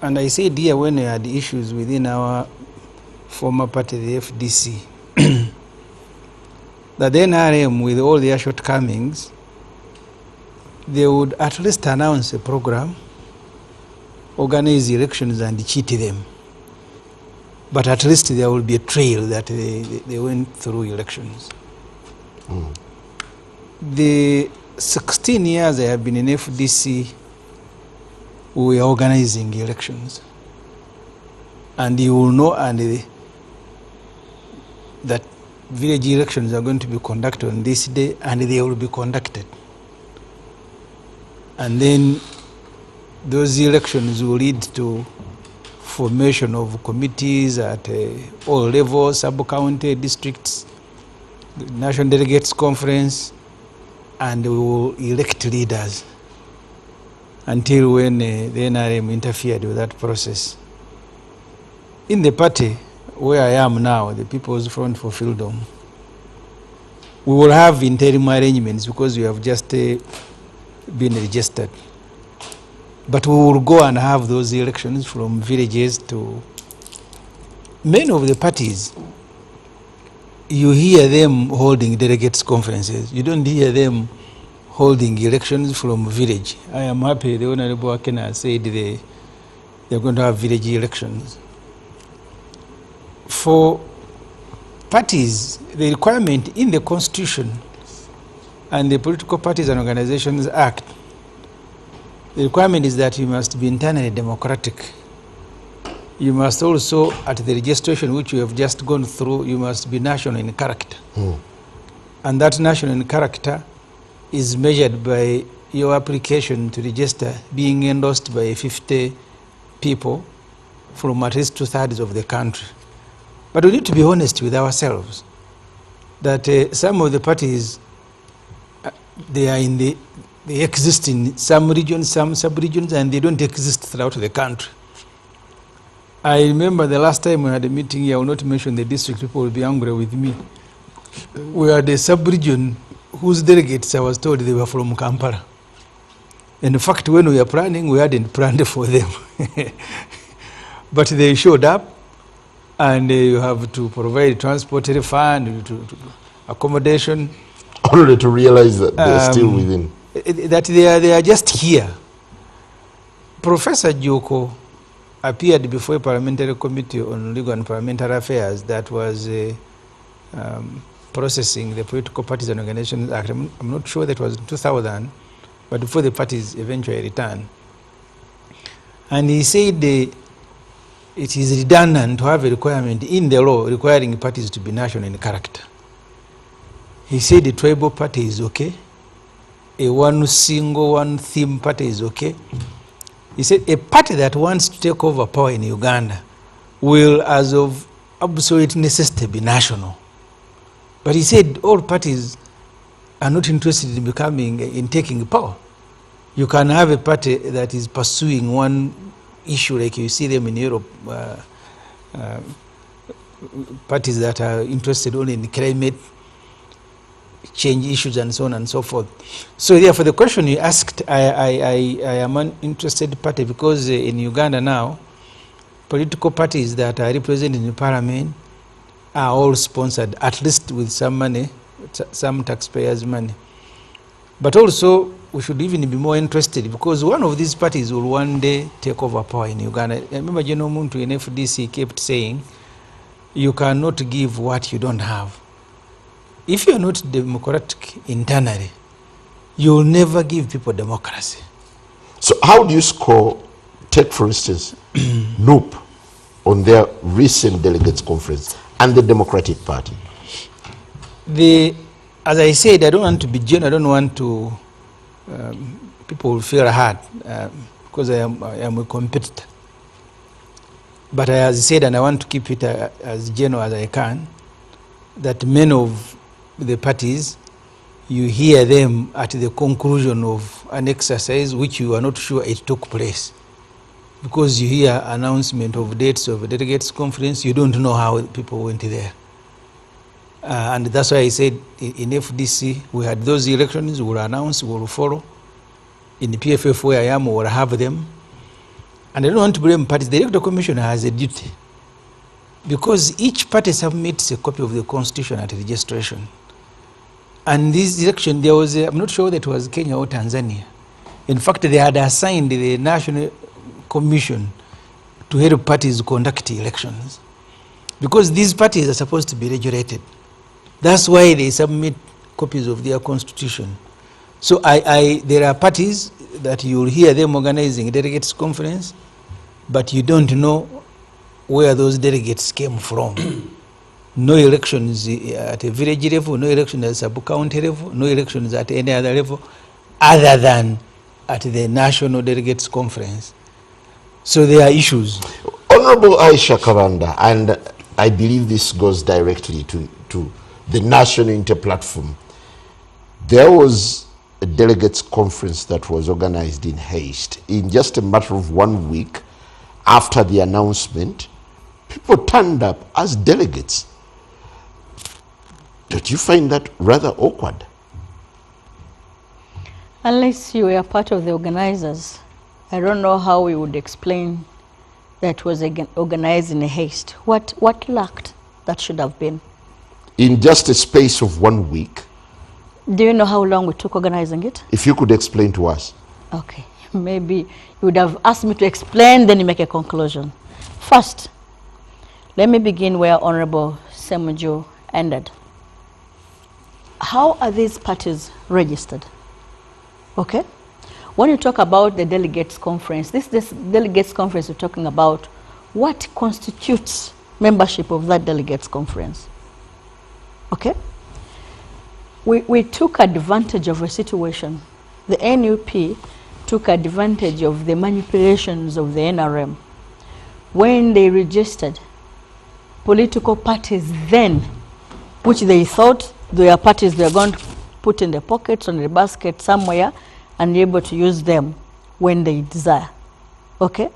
and I said here when we had issues within our former party, the FDC, that the NRM, with all their shortcomings, they would at least announce a program, organize elections and cheat them. But at least there will be a trail that they went through elections. The 16 years I have been in FDC, we were organizing elections. And you will know that village elections are going to be conducted on this day, and they will be conducted. And then those elections will lead to formation of committees at all levels, sub-county, districts, the National Delegates Conference, and we will elect leaders until when the NRM interfered with that process. In the party where I am now, the People's Front for Freedom, we will have interim arrangements because we have just been registered. But we will go and have those elections from villages to many of the parties. You hear them holding delegates conferences. You don't hear them holding elections from village. I am happy the Honorable Akena said they're going to have village elections. For parties, the requirement in the Constitution and the Political Parties and Organizations Act, the requirement is that you must be internally democratic. You must also, at the registration which you have just gone through, you must be national in character. And that national in character is measured by your application to register being endorsed by 50 people from at least 2/3 of the country. But we need to be honest with ourselves that some of the parties, they exist in some regions, some sub-regions, and they don't exist throughout the country. I remember the last time we had a meeting here, I will not mention the district, people will be angry with me. We had a sub-region whose delegates I was told they were from Kampala. In fact, when we were planning, we hadn't planned for them. But they showed up, and you have to provide transport fund, to accommodation. Only to realize that they're still within. That they are just here. Professor Joko appeared before a parliamentary committee on legal and parliamentary affairs that was processing the Political Parties and Organizations Act. I'm not sure that was in 2000 but before the parties eventually return. And he said it is redundant to have a requirement in the law requiring parties to be national in character. He said the tribal party is okay, a one single, one theme party is okay. He said a party that wants to take over power in Uganda will, as of absolute necessity, be national. But he said all parties are not interested in taking power. You can have a party that is pursuing one issue, like you see them in Europe, parties that are interested only in climate change issues and so on and so forth. So therefore the question you asked, I am an interested party because in Uganda now, political parties that are represented in the parliament are all sponsored, at least with some money, some taxpayers' money. But also, we should even be more interested because one of these parties will one day take over power in Uganda. I remember General Muntu in FDC kept saying, you cannot give what you don't have. If you are not democratic internally, you will never give people democracy. So how do you score, take for instance, NUP on their recent delegates conference and the Democratic Party? As I said, I don't want to be general, I don't want to, people will feel hard because I am a competitor. But as I said, and I want to keep it as general as I can, that many of the parties, you hear them at the conclusion of an exercise which you are not sure it took place. Because you hear announcement of dates of a delegates conference, you don't know how people went there. And that's why I said in FDC, we had those elections, we will announce, we will follow. In the PFF where I am, we will have them. And I don't want to blame parties. The Electoral Commission has a duty. Because each party submits a copy of the Constitution at registration. And this election, there was, I'm not sure that it was Kenya or Tanzania. In fact, they had assigned the National Commission to help parties conduct elections. Because these parties are supposed to be regulated. That's why they submit copies of their constitution. So there are parties that you'll hear them organizing a delegates conference, but you don't know where those delegates came from. No elections at a village level, no elections at sub-county level, no elections at any other level, other than at the National Delegates Conference. So there are issues. Honorable Aisha Kabanda, and I believe this goes directly to the National Inter-Platform. There was a delegates conference that was organized in haste. In just a matter of 1 week after the announcement, people turned up as delegates. Don't you find that rather awkward? Unless you were part of the organizers, I don't know how we would explain that was organized in a haste. What lacked that should have been? In just a space of 1 week. Do you know how long it took organizing it? If you could explain to us. Okay, maybe you would have asked me to explain, then you make a conclusion. First, let me begin where Honorable Semuju ended. How are these parties registered? Okay? When you talk about the delegates conference, this delegates conference you're talking about, what constitutes membership of that delegates conference? Okay? We took advantage of a situation. The NUP took advantage of the manipulations of the NRM when they registered political parties then, which they thought they were parties they were going to put in the pockets or in the basket somewhere and be able to use them when they desire. Okay?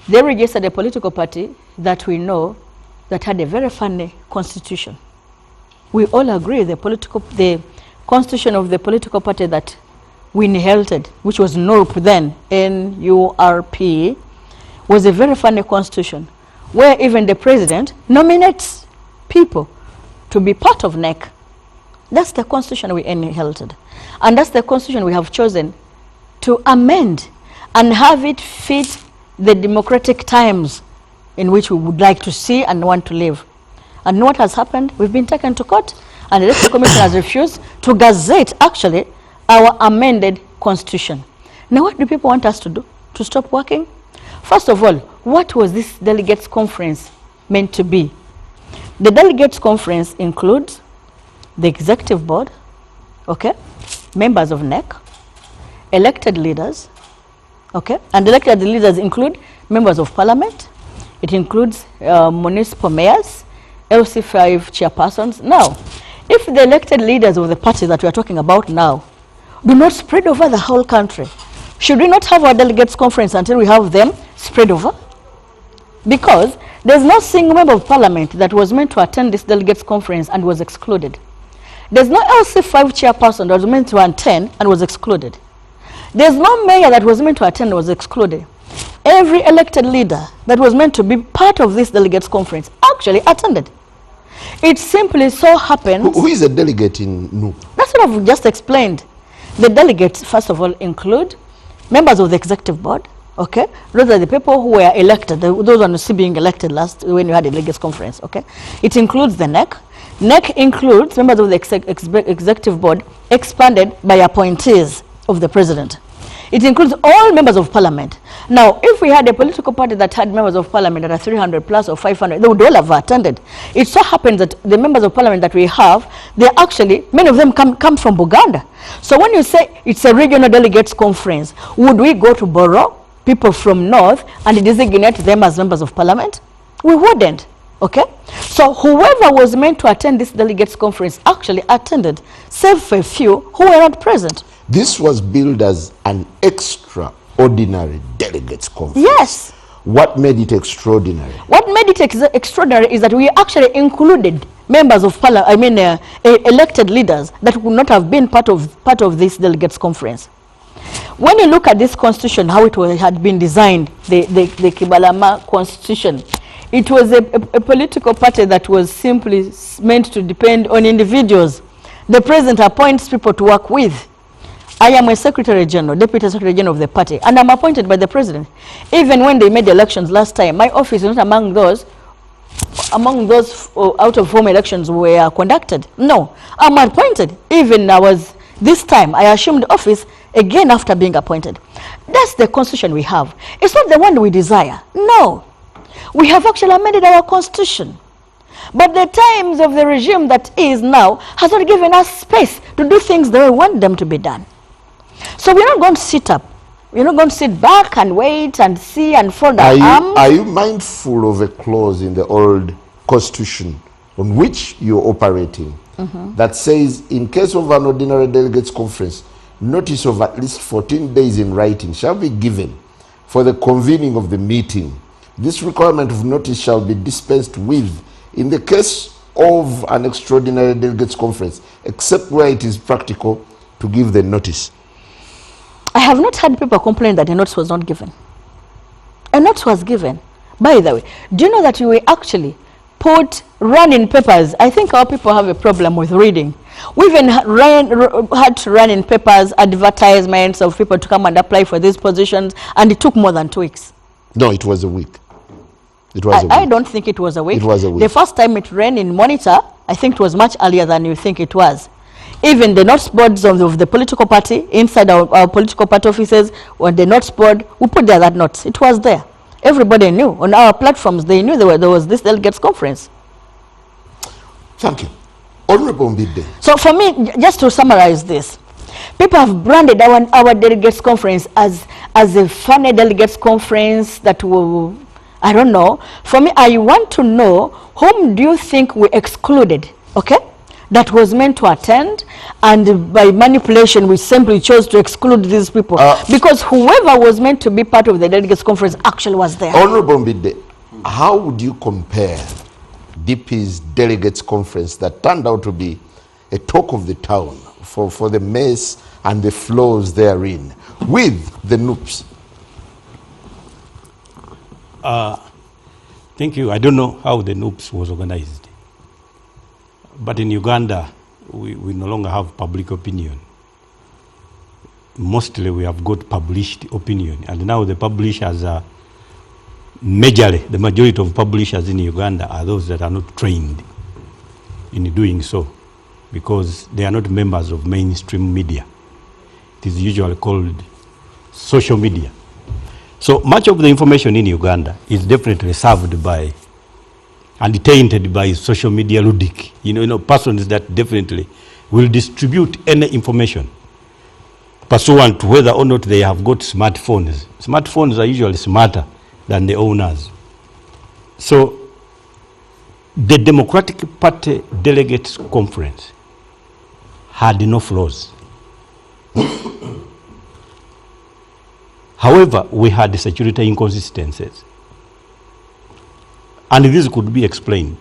They registered a political party that we know that had a very funny constitution. We all agree the constitution of the political party that we inherited, which was NUP then, NURP, was a very funny constitution where even the president nominates people to be part of NEC. That's the constitution we inherited. And that's the constitution we have chosen to amend and have it fit the democratic times in which we would like to see and want to live. And what has happened? We've been taken to court, and the Electoral Commission has refused to gazette, actually, our amended constitution. Now, what do people want us to do? To stop working? First of all, what was this delegates conference meant to be? The delegates conference includes the executive board, okay, members of NEC, elected leaders, okay, and elected leaders include members of parliament. It includes municipal mayors, LC5 chairpersons. Now, if the elected leaders of the party that we are talking about now do not spread over the whole country, should we not have our delegates conference until we have them spread over? Because there's no single member of parliament that was meant to attend this delegates conference and was excluded. There's no LC5 chairperson that was meant to attend and was excluded. There's no mayor that was meant to attend and was excluded. Every elected leader that was meant to be part of this delegates conference actually attended. It simply so happens... Who is a delegate in NUP? That's what I've just explained. The delegates, first of all, include members of the executive board, okay? Those are the people who were elected, those ones who being elected last when you had a delegates conference, okay? It includes the NEC. NEC includes members of the executive board expanded by appointees of the president. It includes all members of parliament. Now, if we had a political party that had members of parliament that are 300 plus or 500, they would all have attended. It so happens that the members of parliament that we have, they actually, many of them come from Buganda. So when you say it's a regional delegates conference, would we go to borrow people from north and designate them as members of parliament? We wouldn't, okay? So whoever was meant to attend this delegates conference actually attended, save for a few who were not present. This was billed as an extraordinary delegates conference. Yes. What made it extraordinary? What made it extraordinary is that we actually included members of parliament, elected leaders that would not have been part of this delegates conference. When you look at this constitution, how it had been designed, the Kibalama constitution, it was a political party that was simply meant to depend on individuals. The president appoints people to work with. I am a secretary general, deputy secretary general of the party, and I'm appointed by the president. Even when they made elections last time, my office is not among those out of whom elections were conducted. No, I'm appointed. Even this time, I assumed office again after being appointed. That's the constitution we have. It's not the one we desire. No, we have actually amended our constitution. But the times of the regime that is now has not given us space to do things the way we want them to be done. So we're not going to sit up. We're not going to sit back and wait and see and fold our arms. Are you mindful of a clause in the old constitution on which you're operating that says in case of an ordinary delegates conference, notice of at least 14 days in writing shall be given for the convening of the meeting. This requirement of notice shall be dispensed with in the case of an extraordinary delegates conference, except where it is practical to give the notice. I have not had people complain that a notice was not given. A notice was given. By the way, do you know that we actually put run-in papers? I think our people have a problem with reading. We even had to run in papers advertisements of people to come and apply for these positions, and it took more than 2 weeks. No, it was a week. It was a week. I don't think it was a week. It was a week. The first time it ran in Monitor, I think it was much earlier than you think it was. Even the notes boards of the political party, inside our political party offices, or the notes board, we put there that notes. It was there. Everybody knew. On our platforms, they knew there was this delegates conference. Thank you. Honorable Mbide. So for me, just to summarize this, people have branded our delegates conference as a funny delegates conference that will, I don't know. For me, I want to know whom do you think we excluded, okay? That was meant to attend, and by manipulation we simply chose to exclude these people because whoever was meant to be part of the delegates conference actually was there. Honorable Mbide, how would you compare DP's delegates conference that turned out to be a talk of the town for the mess and the flows therein with the NUPs? Thank you. I don't know how the NUPs was organized. But in Uganda, we no longer have public opinion. Mostly we have got published opinion. And now the publishers are majorly, the majority of publishers in Uganda are those that are not trained in doing so, because they are not members of mainstream media. It is usually called social media. So much of the information in Uganda is definitely served by and tainted by social media ludic. You know, persons that definitely will distribute any information pursuant to whether or not they have got smartphones. Smartphones are usually smarter than the owners. So the Democratic Party Delegates Conference had no flaws. However, we had security inconsistencies. And this could be explained.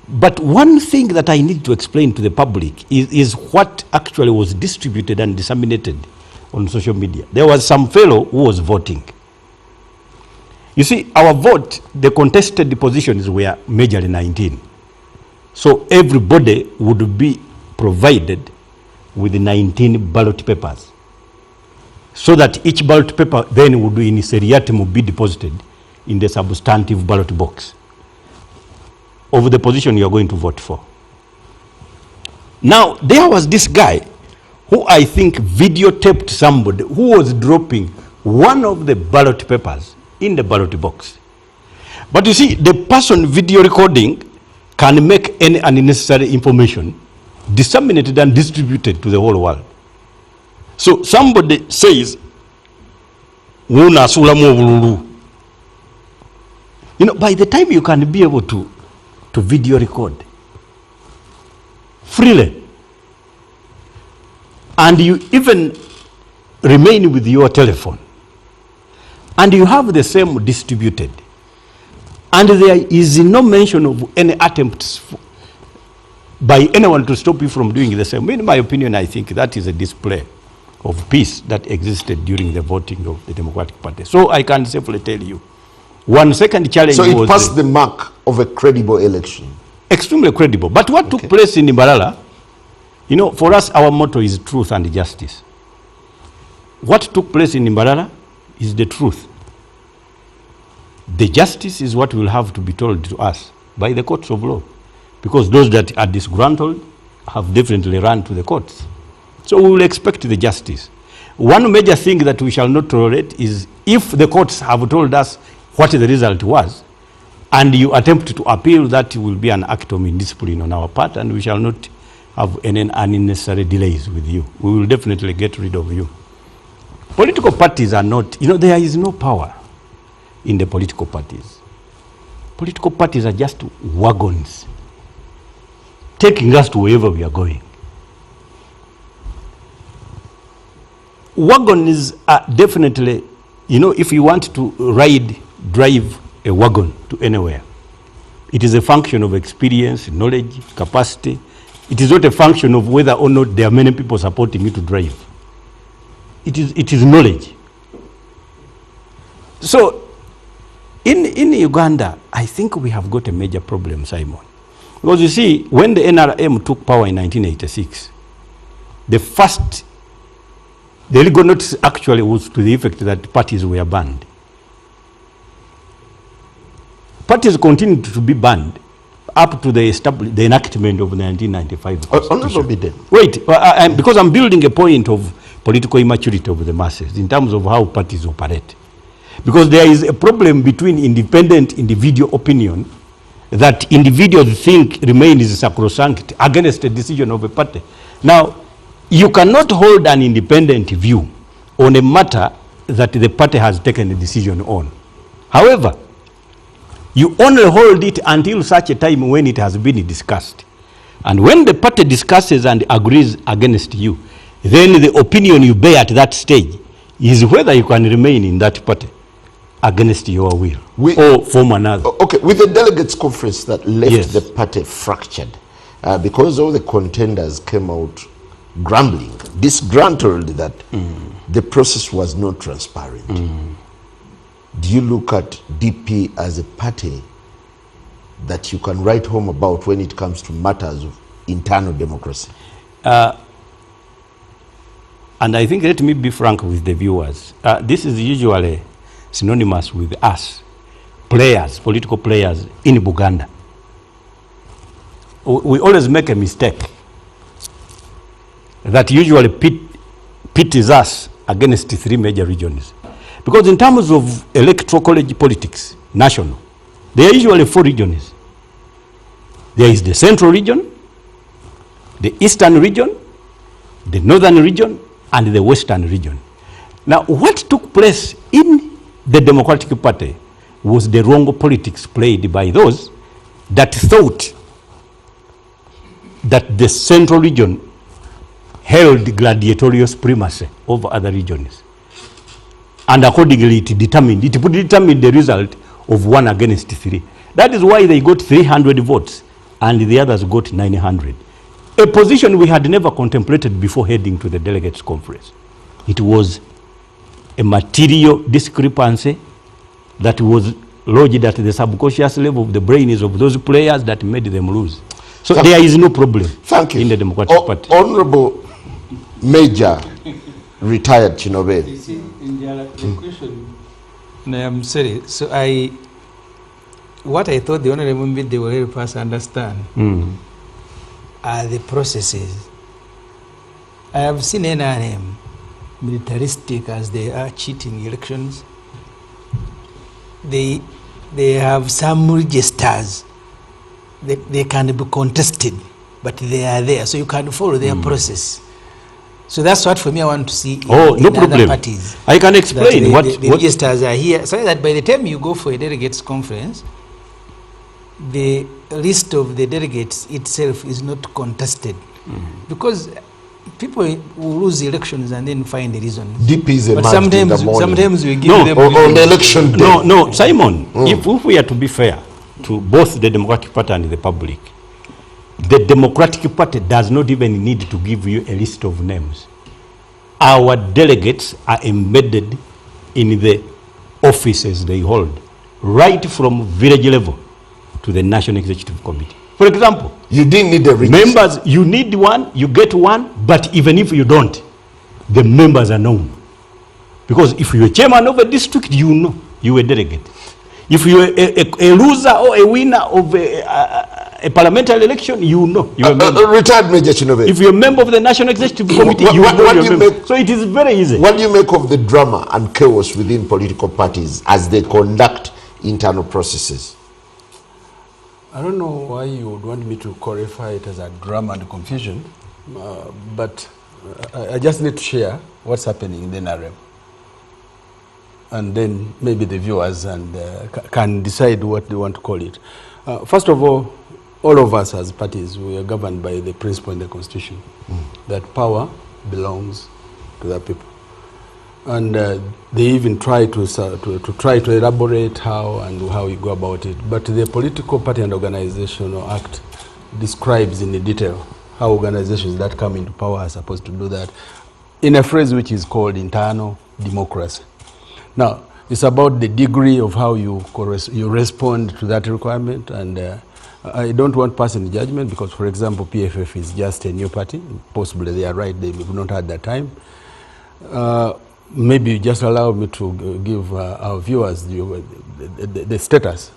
But one thing that I need to explain to the public is what actually was distributed and disseminated on social media. There was some fellow who was voting. You see, our vote, the contested positions were majorly 19. So everybody would be provided with 19 ballot papers, so that each ballot paper then would in seriatim be deposited in the substantive ballot box of the position you are going to vote for. Now, there was this guy who I think videotaped somebody who was dropping one of the ballot papers in the ballot box. But you see, the person video recording can make any unnecessary information disseminated and distributed to the whole world. So somebody says, you know, by the time you can be able to video record freely, and you even remain with your telephone, and you have the same distributed, and there is no mention of any attempts by anyone to stop you from doing the same. In my opinion, I think that is a display of peace that existed during the voting of the Democratic Party. So I can safely tell you, one second challenge was... So it passed the mark of a credible election. Extremely credible. But what took place in Imbalala, you know, for us, our motto is truth and justice. What took place in Imbalala is the truth. The justice is what will have to be told to us by the courts of law, because those that are disgruntled have definitely run to the courts. So we will expect the justice. One major thing that we shall not tolerate is if the courts have told us what the result was, and you attempt to appeal, that will be an act of indiscipline on our part, and we shall not have any unnecessary delays with you. We will definitely get rid of you. Political parties are not, you know, there is no power in the political parties. Political parties are just wagons taking us to wherever we are going. Wagons are definitely, you know, if you want to drive a wagon to anywhere, it is a function of experience, knowledge, capacity. It is not a function of whether or not there are many people supporting you to drive. It is knowledge. So in Uganda, I think we have got a major problem, Simon. Because you see, when the NRM took power in 1986, the legal notice actually was to the effect that parties were banned. Parties continued to be banned up to the enactment of the 1995 Constitution. Wait, because I'm building a point of political immaturity of the masses in terms of how parties operate. Because there is a problem between independent individual opinion that individuals think remains sacrosanct against a decision of a party. Now, you cannot hold an independent view on a matter that the party has taken a decision on. However, you only hold it until such a time when it has been discussed. And when the party discusses and agrees against you, then the opinion you bear at that stage is whether you can remain in that party against your will or form another. Okay, with the delegates conference that left the party fractured, because all the contenders came out grumbling, disgruntled that the process was not transparent. Do you look at DP as a party that you can write home about when it comes to matters of internal democracy? And I think, let me be frank with the viewers, this is usually synonymous with us, players, political players in Buganda. We always make a mistake that usually pit pities us against 3 major regions. Because in terms of electoral college politics, national, there are usually 4 regions. There is the central region, the eastern region, the northern region, and the western region. Now, what took place in the Democratic Party was the wrong politics played by those that thought that the central region held gladiatorial supremacy over other regions. And accordingly, it determined the result of 1 against 3. That is why they got 300 votes and the others got 900. A position we had never contemplated before heading to the delegates conference. It was a material discrepancy that was lodged at the subconscious level of the brains of those players that made them lose. So there is no problem in the Democratic Party. Honorable Major retired Kiwedde. You see, in the question, no, I'm sorry. So what I thought the Honorable Mbidde will help us understand are the processes. I have seen NRM militaristic as they are cheating elections. They have some registers. They can be contested, but they are there, so you can follow their process. So that's what for me I want to see in no other problem. parties. I can explain the what registers are here, so that by the time you go for a delegates conference, the list of the delegates itself is not contested. Because people will lose elections and then find the reasons. DPs but emerged in the morning. sometimes we give them on the election day. No, Simon, if we are to be fair to both the Democratic Party and the public, the Democratic Party does not even need to give you a list of names. Our delegates are embedded in the offices they hold, right from village level to the National Executive Committee. For example, you didn't need a register. Members, you need one, you get one, but even if you don't, the members are known. Because if you're chairman of a district, you know you're a delegate. If you're a loser or a winner of a parliamentary election, you know you're a member. Retired Major Kiwedde. If you're a member of the National Executive Committee, you know you're a member. So it is very easy. What do you make of the drama and chaos within political parties as they conduct internal processes? I don't know why you would want me to qualify it as a drama and confusion, but I just need to share what's happening in the NRM. And then maybe the viewers can decide what they want to call it. First of all of us as parties, we are governed by the principle in the Constitution that power belongs to the people. And they even try to elaborate how you go about it. But the Political Party and Organizational Act describes in detail how organizations that come into power are supposed to do that in a phrase which is called internal democracy. Now, it's about the degree of how you respond to that requirement, and I don't want passing judgment because, for example, PFF is just a new party. Possibly they are right, they have not had that time. Maybe just allow me to give our viewers the status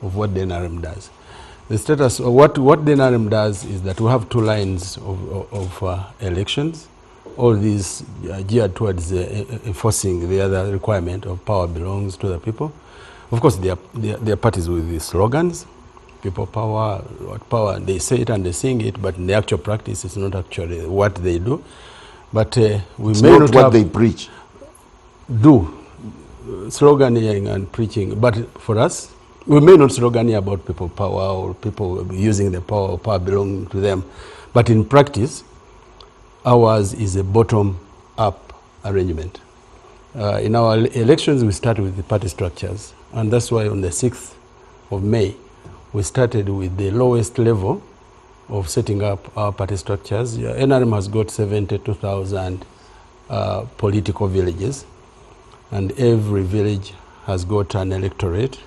of what the NRM does. The status of what the NRM does is that we have 2 lines of elections. All these geared towards enforcing the other requirement of power belongs to the people. Of course, they are parties with the slogans, people power, what power, they say it and they sing it, but in the actual practice, it's not actually what they do. But it's may not what they preach. Do sloganeering and preaching, but for us, we may not slogan about people power or people using the power belonging to them, but in practice, ours is a bottom-up arrangement. In our elections, we start with the party structures, and that's why on the 6th of May, we started with the lowest level of setting up our party structures. NRM has got 72,000 political villages, and every village has got an electorate,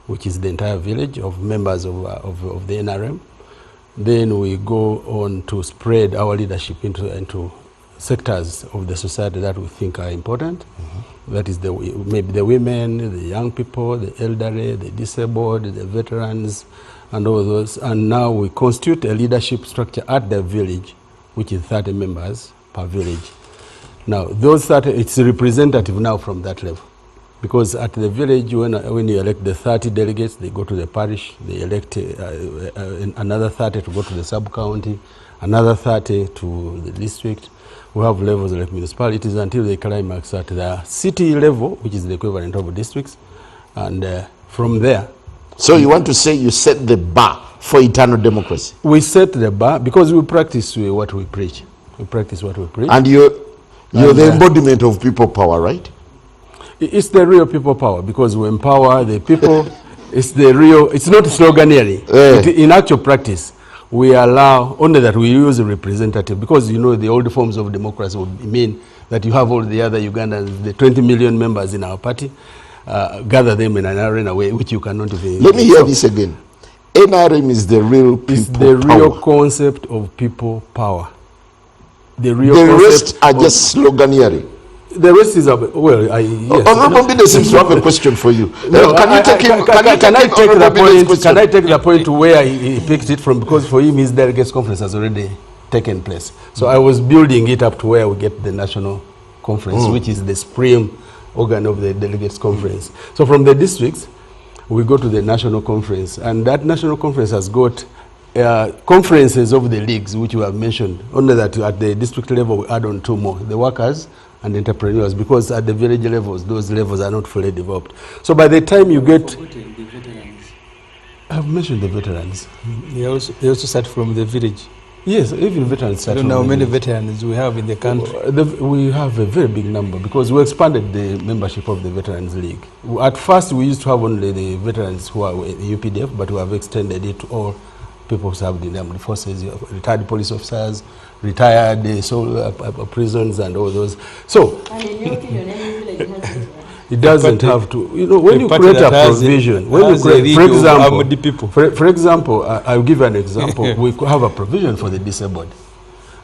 which is the entire village of members of the NRM. Then we go on to spread our leadership into sectors of the society that we think are important. That is maybe the women, the young people, the elderly, the disabled, the veterans, and all those. And now we constitute a leadership structure at the village, which is 30 members per village. Now, those 30, it's representative now from that level. Because at the village, when you elect the 30 delegates, they go to the parish, they elect another 30 to go to the sub-county, another 30 to the district. We have levels like municipalities until they climax at the city level, which is the equivalent of districts. And from there... So you want to say you set the bar for eternal democracy? We set the bar because we practice what we preach. We practice what we preach. And you're the embodiment of people power, right? It's the real people power because we empower the people. It's the real, it's not sloganeering. In actual practice, we allow, only that we use a representative because, you know, the old forms of democracy would mean that you have all the other Ugandans, the 20 million members in our party, gather them in an arena way, which you cannot even... Let me hear this again. NRM is the real people It's the real power. concept of people power. The rest are just sloganeering. The rest is, well, yes. Honorable Bide seems to have a question for you. No, can I take the point to where he picked it from? Because for him, his delegates conference has already taken place. So I was building it up to where we get the national conference, which is the supreme organ of the delegates conference. So from the districts, we go to the national conference, and that national conference has got conferences of the leagues, which we have mentioned. Only that at the district level, we add on 2 more, the workers and entrepreneurs, because at the village levels, those levels are not fully developed. So by the time you get... I've mentioned the veterans. They also start from the village. Yes, even veterans start from the village. I don't know how many veterans we have in the country. We have a very big number because we expanded the membership of the Veterans League. At first, we used to have only the veterans who are in the UPDF, but we have extended it to all people who served in the armed forces, retired police officers, retired prisons and all those. So, it doesn't have to, you know, when you create a provision, when you create, for example, I'll give you an example. We have a provision for the disabled.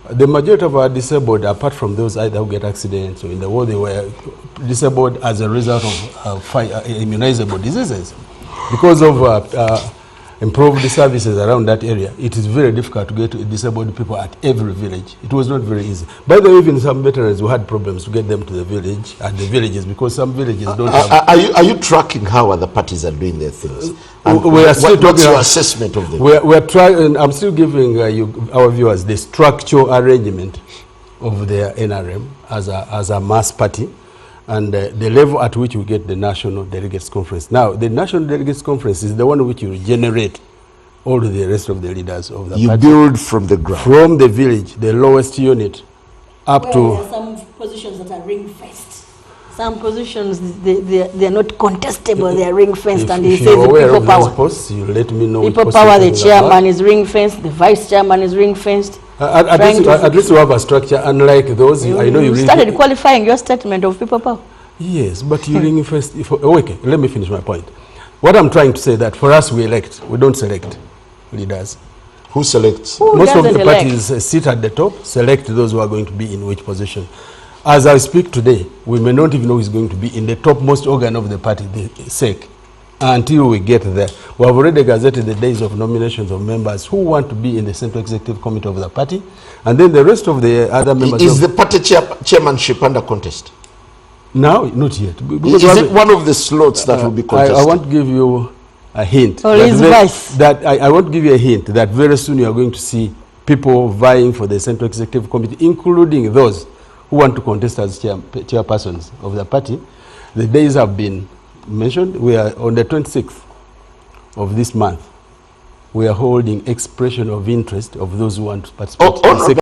The majority of our disabled, apart from those either who get accidents or in the war, they were disabled as a result of immunizable diseases. Because of improved services around that area, it is very difficult to get disabled people at every village. It was not very easy. By the way, even some veterans who had problems to get them to the village, at the villages, because some villages don't have... Are you tracking how other parties are doing their things? We are still what's your assessment of them? We are trying, I'm still giving our viewers the structural arrangement of their NRM as a mass party, and the level at which we get the National Delegates Conference. Now, the National Delegates Conference is the one which will generate all the rest of the leaders of the party. You build from the ground. From the village, the lowest unit, up to... There are some positions that are ring-fenced. Some positions, they are not contestable, they are ring-fenced, and he says people power. Posts, you let me know people power, the chairman is ring-fenced, the vice chairman is ring-fenced. At least we have a structure, unlike those. I know you started qualifying your statement of people power. Yes, but you ring first. Okay, let me finish my point. What I'm trying to say that for us, we elect, we don't select leaders. Who selects? Most of the parties sit at the top, select those who are going to be in which position. As I speak today, we may not even know who is going to be in the topmost organ of the party, the SEC, until we get there. We have already gazetted the days of nominations of members who want to be in the Central Executive Committee of the party, and then the rest of the other members... Is the party chairmanship under contest? No, not yet. Is it one of the slots that will be contested? I want to give you a hint. Or his vice? I want to give you a hint that very soon you are going to see people vying for the Central Executive Committee, including those who want to contest as chairpersons of the party. The days have been mentioned. We are on the 26th of this month. We are holding expression of interest of those who want to participate.